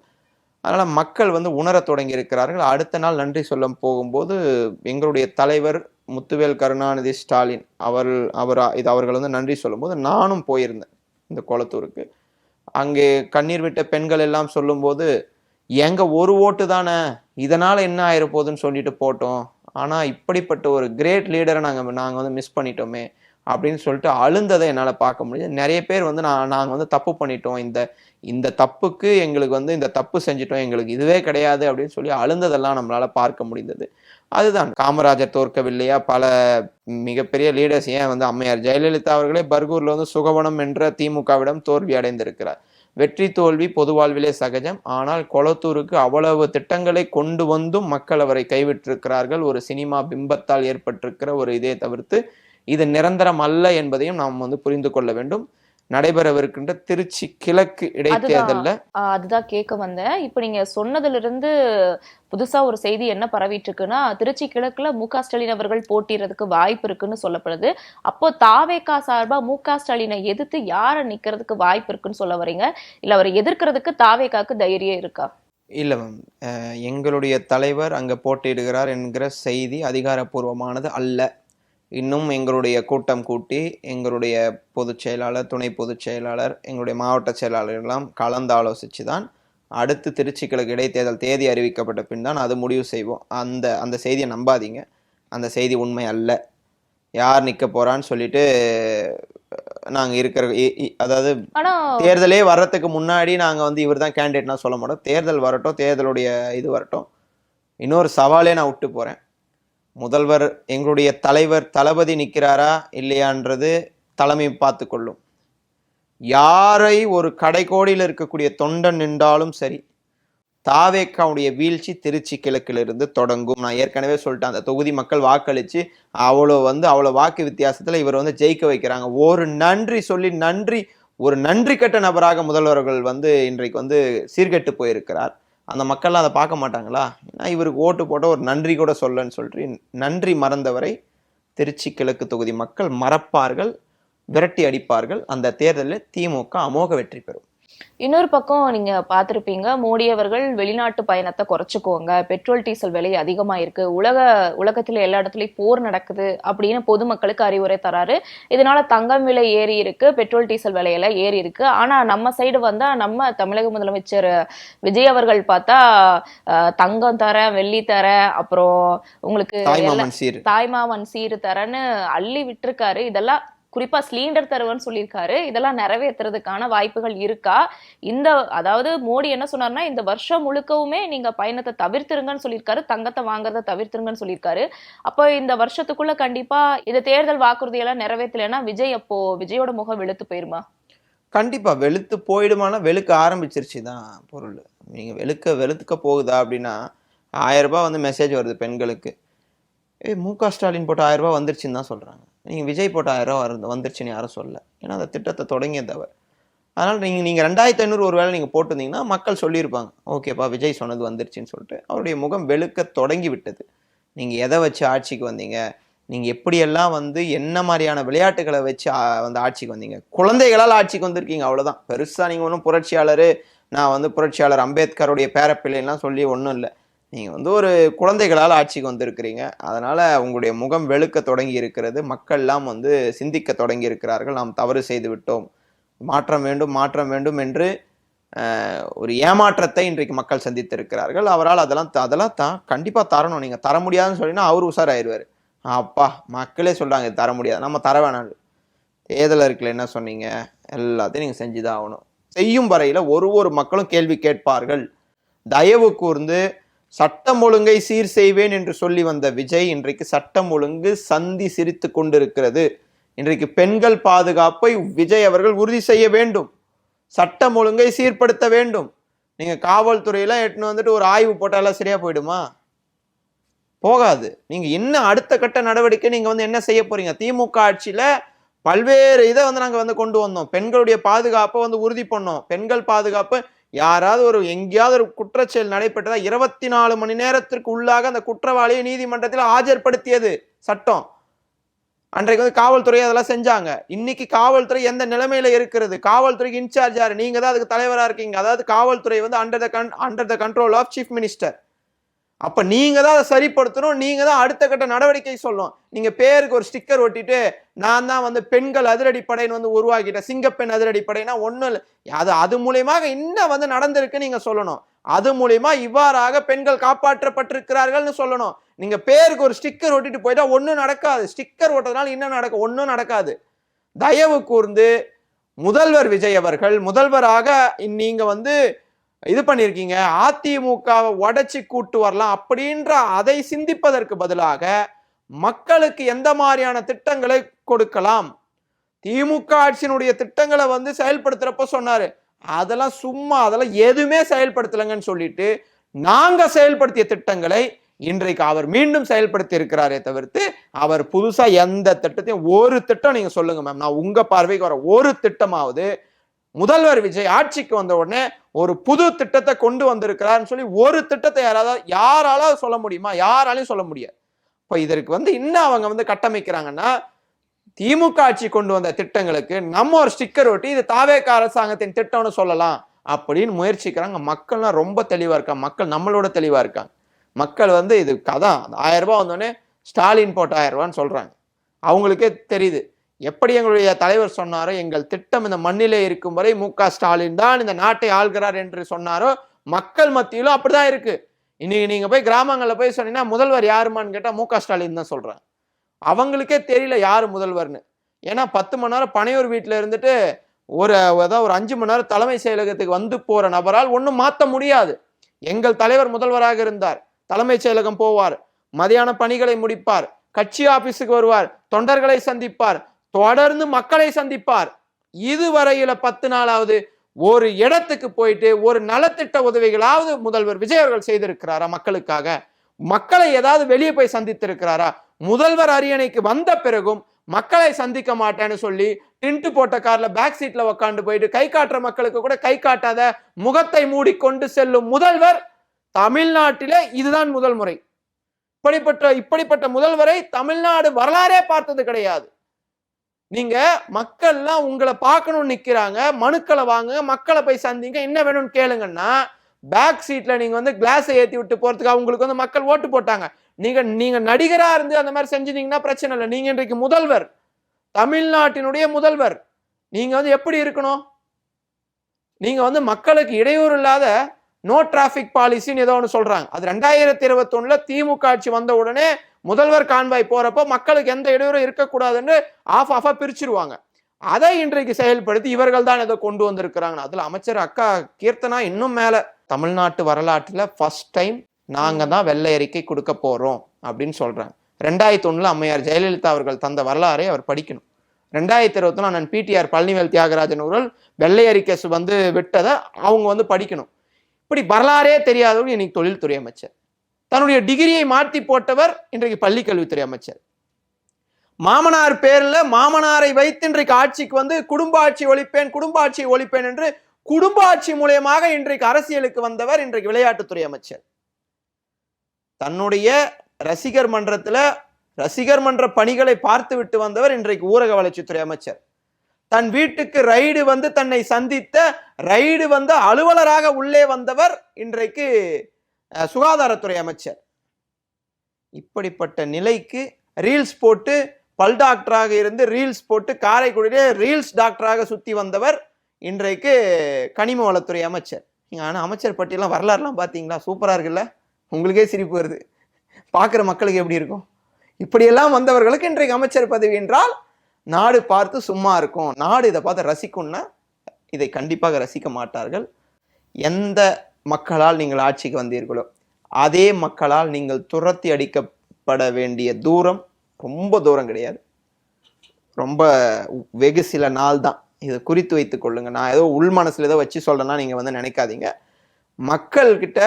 அதனால் மக்கள் வந்து உணரத் தொடங்கி இருக்கிறார்கள். அடுத்த நாள் நன்றி சொல்ல போகும்போது எங்களுடைய தலைவர் முத்துவேல் கருணாநிதி ஸ்டாலின் அவர்கள் வந்து நன்றி சொல்லும்போது நானும் போயிருந்தேன் இந்த குளத்தூருக்கு. அங்கே கண்ணீர் விட்ட பெண்கள் எல்லாம் சொல்லும்போது, எங்க ஒரு ஓட்டு தானே, இதனால் என்ன ஆயிரப்போகுதுன்னு சொல்லிட்டு போட்டோம், ஆனால் இப்படிப்பட்ட ஒரு கிரேட் லீடரை நாங்கள் வந்து மிஸ் பண்ணிட்டோமே அப்படின்னு சொல்லிட்டு அழுந்ததை என்னால் பார்க்க முடியுது. நிறைய பேர் வந்து நாங்கள் வந்து தப்பு பண்ணிட்டோம், இந்த தப்புக்கு எங்களுக்கு வந்து இந்த தப்பு செஞ்சிட்டோம், எங்களுக்கு இதுவே கிடையாது அப்படின்னு சொல்லி அழுந்ததெல்லாம் நம்மளால் பார்க்க முடிந்தது. அதுதான், காமராஜர் தோற்கவில்லையா, பல மிகப்பெரிய லீடர்ஸ், ஏன் வந்து அம்மையார் ஜெயலலிதா அவர்களே பர்கூரில் வந்து சுகவனம் என்ற திமுகவிடம் தோல்வி அடைந்திருக்கிறார். வெற்றி தோல்வி பொது வாழ்விலே சகஜம். ஆனால் கொளத்தூருக்கு அவ்வளவு திட்டங்களை கொண்டு வந்தும் மக்கள் அவரை கைவிட்டிருக்கிறார்கள். ஒரு சினிமா பிம்பத்தால் ஏற்பட்டிருக்கிற ஒரு இதை தவிர்த்து இது நிரந்தரம் அல்ல என்பதையும் நாம் வந்து புரிந்து கொள்ள வேண்டும். நடைபெறவிருக்கின்ற திருச்சி கிழக்கு இடைத்தேர்தல்ல அதுதான் கேட்க வந்தேன். இப்ப நீங்க சொன்னதுல இருந்து புதுசா ஒரு செய்தி என்ன பரவிட்டு இருக்குன்னா, திருச்சி கிழக்குல மு.க. ஸ்டாலின் அவர்கள் போட்டிறதுக்கு வாய்ப்பு இருக்குன்னு சொல்லப்படுது. அப்போ தாவேகா சார்பா மு.க. ஸ்டாலினை எதிர்த்து யாரை நிக்கிறதுக்கு வாய்ப்பு இருக்குன்னு சொல்ல வரீங்க, இல்ல அவரை எதிர்க்கிறதுக்கு தாவேகாக்கு தைரியம் இருக்கா? இல்ல மேம், எங்களுடைய தலைவர் அங்க போட்டியிடுகிறார் என்கிற செய்தி அதிகாரப்பூர்வமானது அல்ல. இன்னும் எங்களுடைய கூட்டம் கூட்டி எங்களுடைய பொதுச் செயலாளர், துணை பொதுச் செயலாளர், எங்களுடைய மாவட்ட செயலாளர் எல்லாம் கலந்து ஆலோசித்து தான் அடுத்து திருச்சி கிழக்கு இடைத்தேர்தல் தேதி அறிவிக்கப்பட்ட பின் தான் அது முடிவு செய்வோம். அந்த செய்தியை நம்பாதீங்க, அந்த செய்தி உண்மை அல்ல. யார் நிற்க போறான்னு சொல்லிட்டு நாங்கள் இருக்கிற அதாவது தேர்தலே வர்றதுக்கு முன்னாடி நாங்கள் வந்து இவர் தான் கேண்டிடேட்னா சொல்ல மாட்டோம். தேர்தல் வரட்டும், தேர்தலுடைய இது வரட்டும். இன்னொரு சவாலே நான் விட்டு போகிறேன். முதல்வர் எங்களுடைய தலைவர் தளபதி நிற்கிறாரா இல்லையான்றது தலைமை பார்த்து கொள்ளும். யாரை ஒரு கடைக்கோடியில் இருக்கக்கூடிய தொண்டன் நின்றாலும் சரி, தாவேக்காவுடைய வீழ்ச்சி திருச்சி கிழக்கிலிருந்து தொடங்கும். நான் ஏற்கனவே சொல்லிட்டேன், அந்த தொகுதி மக்கள் வாக்களித்து அவ்வளோ வாக்கு வித்தியாசத்தில் இவர் வந்து ஜெயிக்க வைக்கிறாங்க. ஒரு நன்றி சொல்லி ஒரு நன்றி கட்ட நபராக முதல்வர்கள் வந்து இன்றைக்கு வந்து சீர்கெட்டு போயிருக்கிறார். அந்த மக்கள்லாம் அதை பார்க்க மாட்டாங்களா? ஏன்னா இவருக்கு ஓட்டு போட்ட ஒரு நன்றி கூட சொல்லன்னு சொல்லிட்டு நன்றி மறந்தவரை திருச்சி கிழக்கு தொகுதி மக்கள் மறப்பார்கள், விரட்டி அடிப்பார்கள். அந்த தேர்தலில் திமுக அமோக வெற்றி பெறும். இன்னொரு பக்கம் நீங்க பார்த்திருப்பீங்க, மோடி அவர்கள் வெளிநாட்டு பயணத்தை குறைச்சுக்கோங்க, பெட்ரோல் டீசல் விலை அதிகமா இருக்கு, உலகத்துல எல்லா இடத்துலயும் போர் நடக்குது அப்படின்னு பொதுமக்களுக்கு அறிவுரை தராரு. இதனால தங்கம் விலை ஏறி இருக்கு, பெட்ரோல் டீசல் விலையெல்லாம் ஏறி இருக்கு. ஆனா நம்ம சைடு வந்தா நம்ம தமிழக முதலமைச்சர் விஜய் அவர்கள் பார்த்தா தங்கம் தரேன், வெள்ளி தரேன், அப்புறம் உங்களுக்கு தாய்மாமன் சீரு தரேன்னு அள்ளி விட்டுருக்காரு. இதெல்லாம் குறிப்பா சிலிண்டர் தருவன்னு சொல்லியிருக்காரு. இதெல்லாம் நிறைவேத்துறதுக்கான வாய்ப்புகள் இருக்கா? அதாவது மோடி என்ன சொன்னார்னா, இந்த வருஷம் முழுக்கவுமே நீங்க பயணத்தை தவிர்த்துருங்கன்னு சொல்லியிருக்காரு. தங்கத்தை வாங்குறத தவிர்த்துருங்கன்னு சொல்லியிருக்காரு. அப்போ இந்த வருஷத்துக்குள்ள கண்டிப்பா இந்த தேர்தல் வாக்குறுதி எல்லாம் நிறைவேற்றலைன்னா விஜயோட முகம் வெளுத்து போயிருமா? கண்டிப்பா வெளுத்து போயிடுமானா வெளுக்க ஆரம்பிச்சிருச்சு தான் பொருள். நீங்க வெளுக்க போகுதா அப்படின்னா, 1000 ரூபாய் வந்து மெசேஜ் வருது பெண்களுக்கு. மு.க. ஸ்டாலின் போட்ட 1000 ரூபாய் வந்துருச்சுன்னு தான் சொல்றாங்க. நீங்க விஜய் போட்ட 1000 ரூபாய் வந்துருச்சுன்னு யாரும் சொல்லல. ஏன்னா அந்த திட்டத்தை தொடங்கியது அவர். அதனால நீங்க 2500 ஒரு வேளை நீங்க போட்டிருந்தீங்கன்னா மக்கள் சொல்லியிருப்பாங்க, ஓகேப்பா விஜய் சொன்னது வந்துருச்சுன்னு சொல்லிட்டு. அவருடைய முகம் வெளுக்க தொடங்கி விட்டது. நீங்க எதை வச்சு ஆட்சிக்கு வந்தீங்க, நீங்க எப்படியெல்லாம் வந்து என்ன மாதிரியான விளையாட்டுகளை வச்சு வந்து ஆட்சிக்கு வந்தீங்க, குழந்தைகளால் ஆட்சிக்கு வந்திருக்கீங்க, அவ்வளவுதான். பெருசா நீங்க ஒன்றும் புரட்சியாளர், நான் வந்து புரட்சியாளர் அம்பேத்கருடைய பேரப்பிள்ளைலாம் சொல்லி ஒன்றும் இல்லை. நீங்க வந்து ஒரு குழந்தைகளால் ஆட்சிக்கு வந்திருக்கிறீங்க. அதனால உங்களுடைய முகம் வெளுக்க தொடங்கி இருக்கிறது. மக்கள்லாம் வந்து சிந்திக்க தொடங்கி இருக்கிறார்கள். நாம் தவறு செய்து விட்டோம், மாற்றம் வேண்டும் மாற்றம் வேண்டும் என்று ஒரு ஏமாற்றத்தை இன்றைக்கு மக்கள் சந்தித்திருக்கிறார்கள். அவரால் அதெல்லாம் கண்டிப்பா தரணும். நீங்க தர முடியாதுன்னு சொல்லினா அவர் உஷாராயிருவாரு. அப்பா மக்களே சொல்றாங்க தர முடியாது, நம்ம தர வேணாம். தேர்தல் அறிக்கையில் என்ன சொன்னீங்க, எல்லாத்தையும் நீங்க செஞ்சுதான் ஆகணும். செய்யும் வரையில ஒரு மக்களும் கேள்வி கேட்பார்கள். தயவு கூர்ந்து சட்டம் ஒழுங்கை சீர் செய்வேன் என்று சொல்லி வந்த விஜய் இன்றைக்கு சட்டம் ஒழுங்கு சந்தி சிரித்து கொண்டிருக்கிறது. இன்றைக்கு பெண்கள் பாதுகாப்பை விஜய் அவர்கள் உறுதி செய்ய வேண்டும். சட்டம் ஒழுங்கை சீர்படுத்த வேண்டும். நீங்க காவல்துறையெல்லாம் எட்டுன்னு வந்துட்டு ஒரு ஆய்வு போட்டாலாம் சரியா போயிடுமா? போகாது. நீங்க என்ன அடுத்த கட்ட நடவடிக்கை நீங்க வந்து என்ன செய்ய போறீங்க? திமுக ஆட்சியில பல்வேறு இதை வந்து நாங்க வந்து கொண்டு வந்தோம். பெண்களுடைய பாதுகாப்பை வந்து உறுதி பண்ணோம். பெண்கள் பாதுகாப்பு, யாராவது எங்கேயாவது ஒரு குற்றச்செயல் நடைபெற்றதா 24 மணி நேரத்திற்கு உள்ளாக அந்த குற்றவாளியை நீதிமன்றத்தில் ஆஜர்படுத்தியது சட்டம். அன்றைக்கு வந்து காவல்துறை அதெல்லாம் செஞ்சாங்க. இன்னைக்கு காவல்துறை எந்த நிலைமையில இருக்கிறது? காவல்துறைக்கு இன்சார்ஜ் யாரு? நீங்க தான் அதுக்கு தலைவரா இருக்கீங்க. அதாவது காவல்துறை வந்து under the control of chief minister. அப்ப நீங்க தான் அதை சரிப்படுத்தணும். நீங்க தான் அடுத்த கட்ட நடவடிக்கை சொல்லணும். நீங்க பேருக்கு ஒரு ஸ்டிக்கர் ஒட்டிட்டு நான் தான் வந்து பெண்கள் அதிரடிப்படைன்னு வந்து உருவாக்கிட்டேன், சிங்கப்பெண் அதிரடிப்படைனா ஒண்ணும் இல்லை. அது மூலியமாக இன்னும் வந்து நடந்திருக்கு நீங்க சொல்லணும். அது மூலியமா இவ்வாறாக பெண்கள் காப்பாற்றப்பட்டிருக்கிறார்கள்னு சொல்லணும். நீங்க பேருக்கு ஒரு ஸ்டிக்கர் ஒட்டிட்டு போயிட்டா ஒன்னும் நடக்காது. ஸ்டிக்கர் ஒட்டுறதுனால என்ன நடக்கும்? ஒன்னும் நடக்காது. தயவு கூர்ந்து முதல்வர் விஜய் அவர்கள் முதல்வராக நீங்க வந்து இது பண்ணிருக்கீங்க, அதிமுகவை உடைச்சி கூட்டு வரலாம் அப்படின்ற அதை சிந்திப்பதற்கு பதிலாக மக்களுக்கு எந்த மாதிரியான திட்டங்களை கொடுக்கலாம், திமுக ஆட்சியினுடைய திட்டங்களை வந்து செயல்படுத்துறப்ப சொன்னாரு, அதெல்லாம் சும்மா, அதெல்லாம் எதுவுமே செயல்படுத்தலங்கன்னு சொல்லிட்டு நாங்க செயல்படுத்திய திட்டங்களை இன்றைக்கு அவர் மீண்டும் செயல்படுத்தி இருக்கிறாரே தவிர்த்து அவர் புதுசா எந்த திட்டத்தையும் ஒரு திட்டம் நீங்க சொல்லுங்க மேம், நான் உங்க பார்வைக்கு வர ஒரு திட்டமாவது முதல்வர் விஜய் ஆட்சிக்கு வந்த உடனே ஒரு புது திட்டத்தை கொண்டு வந்திருக்கிறார்னு சொல்லி ஒரு திட்டத்தை யாரால சொல்ல முடியுமா? யாராலையும் சொல்ல முடியாது. இப்ப இதற்கு வந்து இன்னும் அவங்க வந்து கட்டமைக்கிறாங்கன்னா, திமுக ஆட்சி கொண்டு வந்த திட்டங்களுக்கு நம்ம ஒரு ஸ்டிக்கர் ஒட்டி இது தாவேக அரசாங்கத்தின் திட்டம்னு சொல்லலாம் அப்படின்னு முயற்சிக்கிறாங்க. மக்கள்லாம் ரொம்ப தெளிவா இருக்காங்க. மக்கள் நம்மளோட தெளிவா இருக்காங்க. மக்கள் வந்து இது கதான் 1000 ரூபாய் வந்தோடனே ஸ்டாலின் போட்ட 1000 ரூபான்னு சொல்றாங்க. அவங்களுக்கே தெரியுது. எப்படி எங்களுடைய தலைவர் சொன்னாரோ, எங்கள் திட்டம் இந்த மண்ணிலே இருக்கும் வரை மு.க. ஸ்டாலின் தான் இந்த நாட்டை ஆள்கிறார் என்று சொன்னாரோ, மக்கள் மத்தியிலும் அப்படிதான் இருக்கு. இன்னைக்கு நீங்க போய் கிராமங்கள்ல போய் சொன்னீங்கன்னா முதல்வர் யாருமான்னு கேட்டா மு.க. ஸ்டாலின் தான் சொல்றாங்க. அவங்களுக்கே தெரியல யாரு முதல்வர்னு. ஏன்னா 10 மணி நேரம் பனையூர் வீட்டுல இருந்துட்டு ஒரு 5 மணி நேரம் தலைமை செயலகத்துக்கு வந்து போற நபரால் ஒன்றும் மாற்ற முடியாது. எங்கள் தலைவர் முதல்வராக இருந்தார், தலைமைச் செயலகம் போவார், மதியான பணிகளை முடிப்பார், கட்சி ஆபீஸுக்கு வருவார், தொண்டர்களை சந்திப்பார், தொடர்ந்து மக்களை சந்திப்பார். இதுவரையில 10 நாளாவது ஒரு இடத்துக்கு போயிட்டு ஒரு நலத்திட்ட உதவிகளாவது முதல்வர் விஜய் அவர்கள் செய்திருக்கிறாரா மக்களுக்காக? மக்களை ஏதாவது வெளியே போய் சந்தித்திருக்கிறாரா? முதல்வர் அரியணைக்கு வந்த பிறகும் மக்களை சந்திக்க மாட்டேன்னு சொல்லி டின்ட்டு போட்ட கார்ல பேக் சீட்ல உட்காந்து போயிட்டு கை காட்டுற மக்களுக்கு கூட கை காட்டாத முகத்தை மூடிக்கொண்டு செல்லும் முதல்வர் தமிழ்நாட்டிலே இதுதான் முதல் முறை. இப்படிப்பட்ட முதல்வரை தமிழ்நாடு வரலாறே பார்த்தது கிடையாது. நீங்க மக்கள்லாம் உங்களை பார்க்கணும்னு நிக்கிறாங்க, மனுக்களை வாங்க, மக்களை போய் சந்திங்க, என்ன வேணும்னு கேளுங்கன்னா பேக் சீட்ல நீங்க வந்து கிளாஸை ஏத்தி விட்டு போறதுக்கு அவங்களுக்கு வந்து மக்கள் ஓட்டு போட்டாங்க. நீங்க நடிகரா இருந்து அந்த மாதிரி செஞ்சீங்கன்னா பிரச்சனை இல்லை. நீங்க இன்றைக்கு முதல்வர், தமிழ்நாட்டினுடைய முதல்வர், நீங்க வந்து எப்படி இருக்கணும்? நீங்க வந்து மக்களுக்கு இடையூறு இல்லாத நோ டிராபிக் பாலிசின்னு ஏதோ ஒன்று சொல்றாங்க. அது 2021 திமுக ஆட்சி வந்த உடனே முதல்வர் கான்வாய் போறப்போ மக்களுக்கு எந்த இடையூறும் இருக்கக்கூடாதுன்னு ஆஃபா பிரிச்சிருவாங்க. அதை இன்றைக்கு செயல்படுத்தி இவர்கள் தான் இதை கொண்டு வந்திருக்கிறாங்க. அதுல அமைச்சர் அக்கா கீர்த்தனா இன்னும் மேல, தமிழ்நாட்டு வரலாற்றுல ஃபர்ஸ்ட் டைம் நாங்க தான் வெள்ளை அறிக்கை கொடுக்க போறோம் அப்படின்னு சொல்றாங்க. 2001 அம்மையார் ஜெயலலிதா அவர்கள் தந்த வரலாறை அவர் படிக்கணும். 2021 அண்ணன் பிடிஆர் பழனிவேல் தியாகராஜன் அவர்கள் வெள்ளை அறிக்கை விட்டதை அவங்க படிக்கணும். இப்படி வரலாறே தெரியாதவங்க இன்னைக்கு தொழில்துறை அமைச்சர், தன்னுடைய டிகிரியை மாற்றி போட்டவர் இன்றைக்கு பள்ளி கல்வித்துறை அமைச்சர், மாமனார் பேர்ல மாமனாரை வைத்து இன்றைக்கு ஆட்சிக்கு குடும்ப ஆட்சியை ஒழிப்பேன் என்று குடும்ப ஆட்சி மூலியமாக இன்றைக்கு அரசியலுக்கு வந்தவர் இன்றைக்கு விளையாட்டுத்துறை அமைச்சர். தன்னுடைய ரசிகர் மன்ற பணிகளை பார்த்து விட்டு வந்தவர் இன்றைக்கு ஊரக வளர்ச்சித்துறை அமைச்சர். தன் வீட்டுக்கு ரைடு தன்னை சந்தித்த ரைடு அலுவலராக உள்ளே வந்தவர் இன்றைக்கு சுகாதாரத்துறை அமைச்சர். இப்படிப்பட்ட நிலைக்கு ரீல்ஸ் போட்டு பல் டாக்டராக இருந்து ரீல்ஸ் போட்டு காரைக்குடியிலே ரீல்ஸ் டாக்டராக சுத்தி வந்தவர் இன்றைக்கு கனிம வளத்துறை அமைச்சர். ஆனா அமைச்சர் பட்டியலாம் வரலாறுலாம் பார்த்தீங்களா? சூப்பரா இருக்குல்ல? உங்களுக்கே சிரிப்பு வருது. பார்க்குற மக்களுக்கு எப்படி இருக்கும்? இப்படியெல்லாம் வந்தவர்களுக்கு இன்றைக்கு அமைச்சர் பதவி என்றால் நாடு பார்த்து சும்மா இருக்கும், நாடு இதை பார்த்து ரசிக்கும்னா இதை கண்டிப்பாக ரசிக்க மாட்டார்கள். எந்த மக்களால் நீங்கள் ஆட்சிக்கு வந்தீர்களோ அதே மக்களால் நீங்கள் துரத்தி அடிக்கப்பட வேண்டிய தூரம் ரொம்ப தூரம் கிடையாது, ரொம்ப வெகு சில நாள் தான். இதை குறித்து வைத்துக் கொள்ளுங்க. நான் ஏதோ உள் மனசுல ஏதோ வச்சு சொல்றேன்னா நீங்க நினைக்காதீங்க. மக்கள்கிட்ட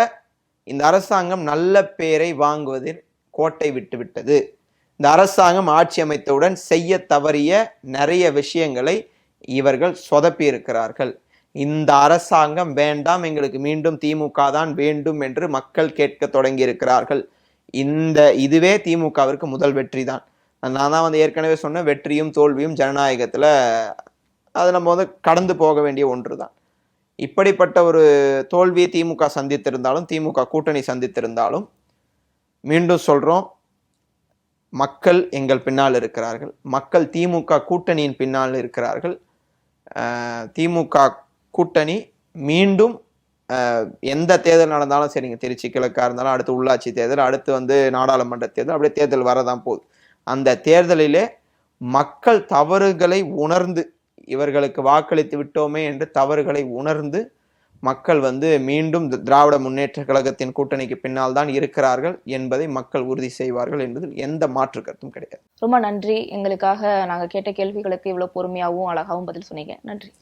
இந்த அரசாங்கம் நல்ல பேரை வாங்குவதில் கோட்டை விட்டு விட்டது. இந்த அரசாங்கம் ஆட்சி அமைத்தவுடன் செய்ய தவறிய நிறைய விஷயங்களை இவர்கள் சொதப்பி இருக்கிறார்கள். இந்த அரசாங்கம் வேண்டாம், எங்களுக்கு மீண்டும் திமுக தான் வேண்டும் என்று மக்கள் கேட்க தொடங்கி இருக்கிறார்கள். இதுவே திமுகவிற்கு முதல் வெற்றி தான். நான் தான் ஏற்கனவே சொன்ன வெற்றியும் தோல்வியும் ஜனநாயகத்துல அது நம்ம கடந்து போக வேண்டிய ஒன்று தான். இப்படிப்பட்ட ஒரு தோல்வியை திமுக சந்தித்திருந்தாலும் திமுக கூட்டணி சந்தித்திருந்தாலும் மீண்டும் சொல்றோம், மக்கள் எங்கள் பின்னால் இருக்கிறார்கள். மக்கள் திமுக கூட்டணியின் பின்னால் இருக்கிறார்கள். திமுக கூட்டணி மீண்டும் எந்த தேர்தல் நடந்தாலும் சரிங்க, திருச்சி கிழக்கா இருந்தாலும், அடுத்து உள்ளாட்சி தேர்தல், அடுத்து நாடாளுமன்ற தேர்தல், அப்படியே தேர்தல் வரதான் போகுது. அந்த தேர்தலிலே மக்கள் தவறுகளை உணர்ந்து, இவர்களுக்கு வாக்களித்து விட்டோமே என்று தவறுகளை உணர்ந்து மக்கள் மீண்டும் திராவிட முன்னேற்ற கழகத்தின் கூட்டணிக்கு பின்னால் தான் இருக்கிறார்கள் என்பதை மக்கள் உறுதி செய்வார்கள் என்பதில் எந்த மாற்று கருத்தும் கிடையாது. ரொம்ப நன்றி. எங்களுக்காக நாங்க கேட்ட கேள்விகளுக்கு இவ்வளவு பொறுமையாகவும் அழகாகவும் பதில் சொன்னீங்க. நன்றி.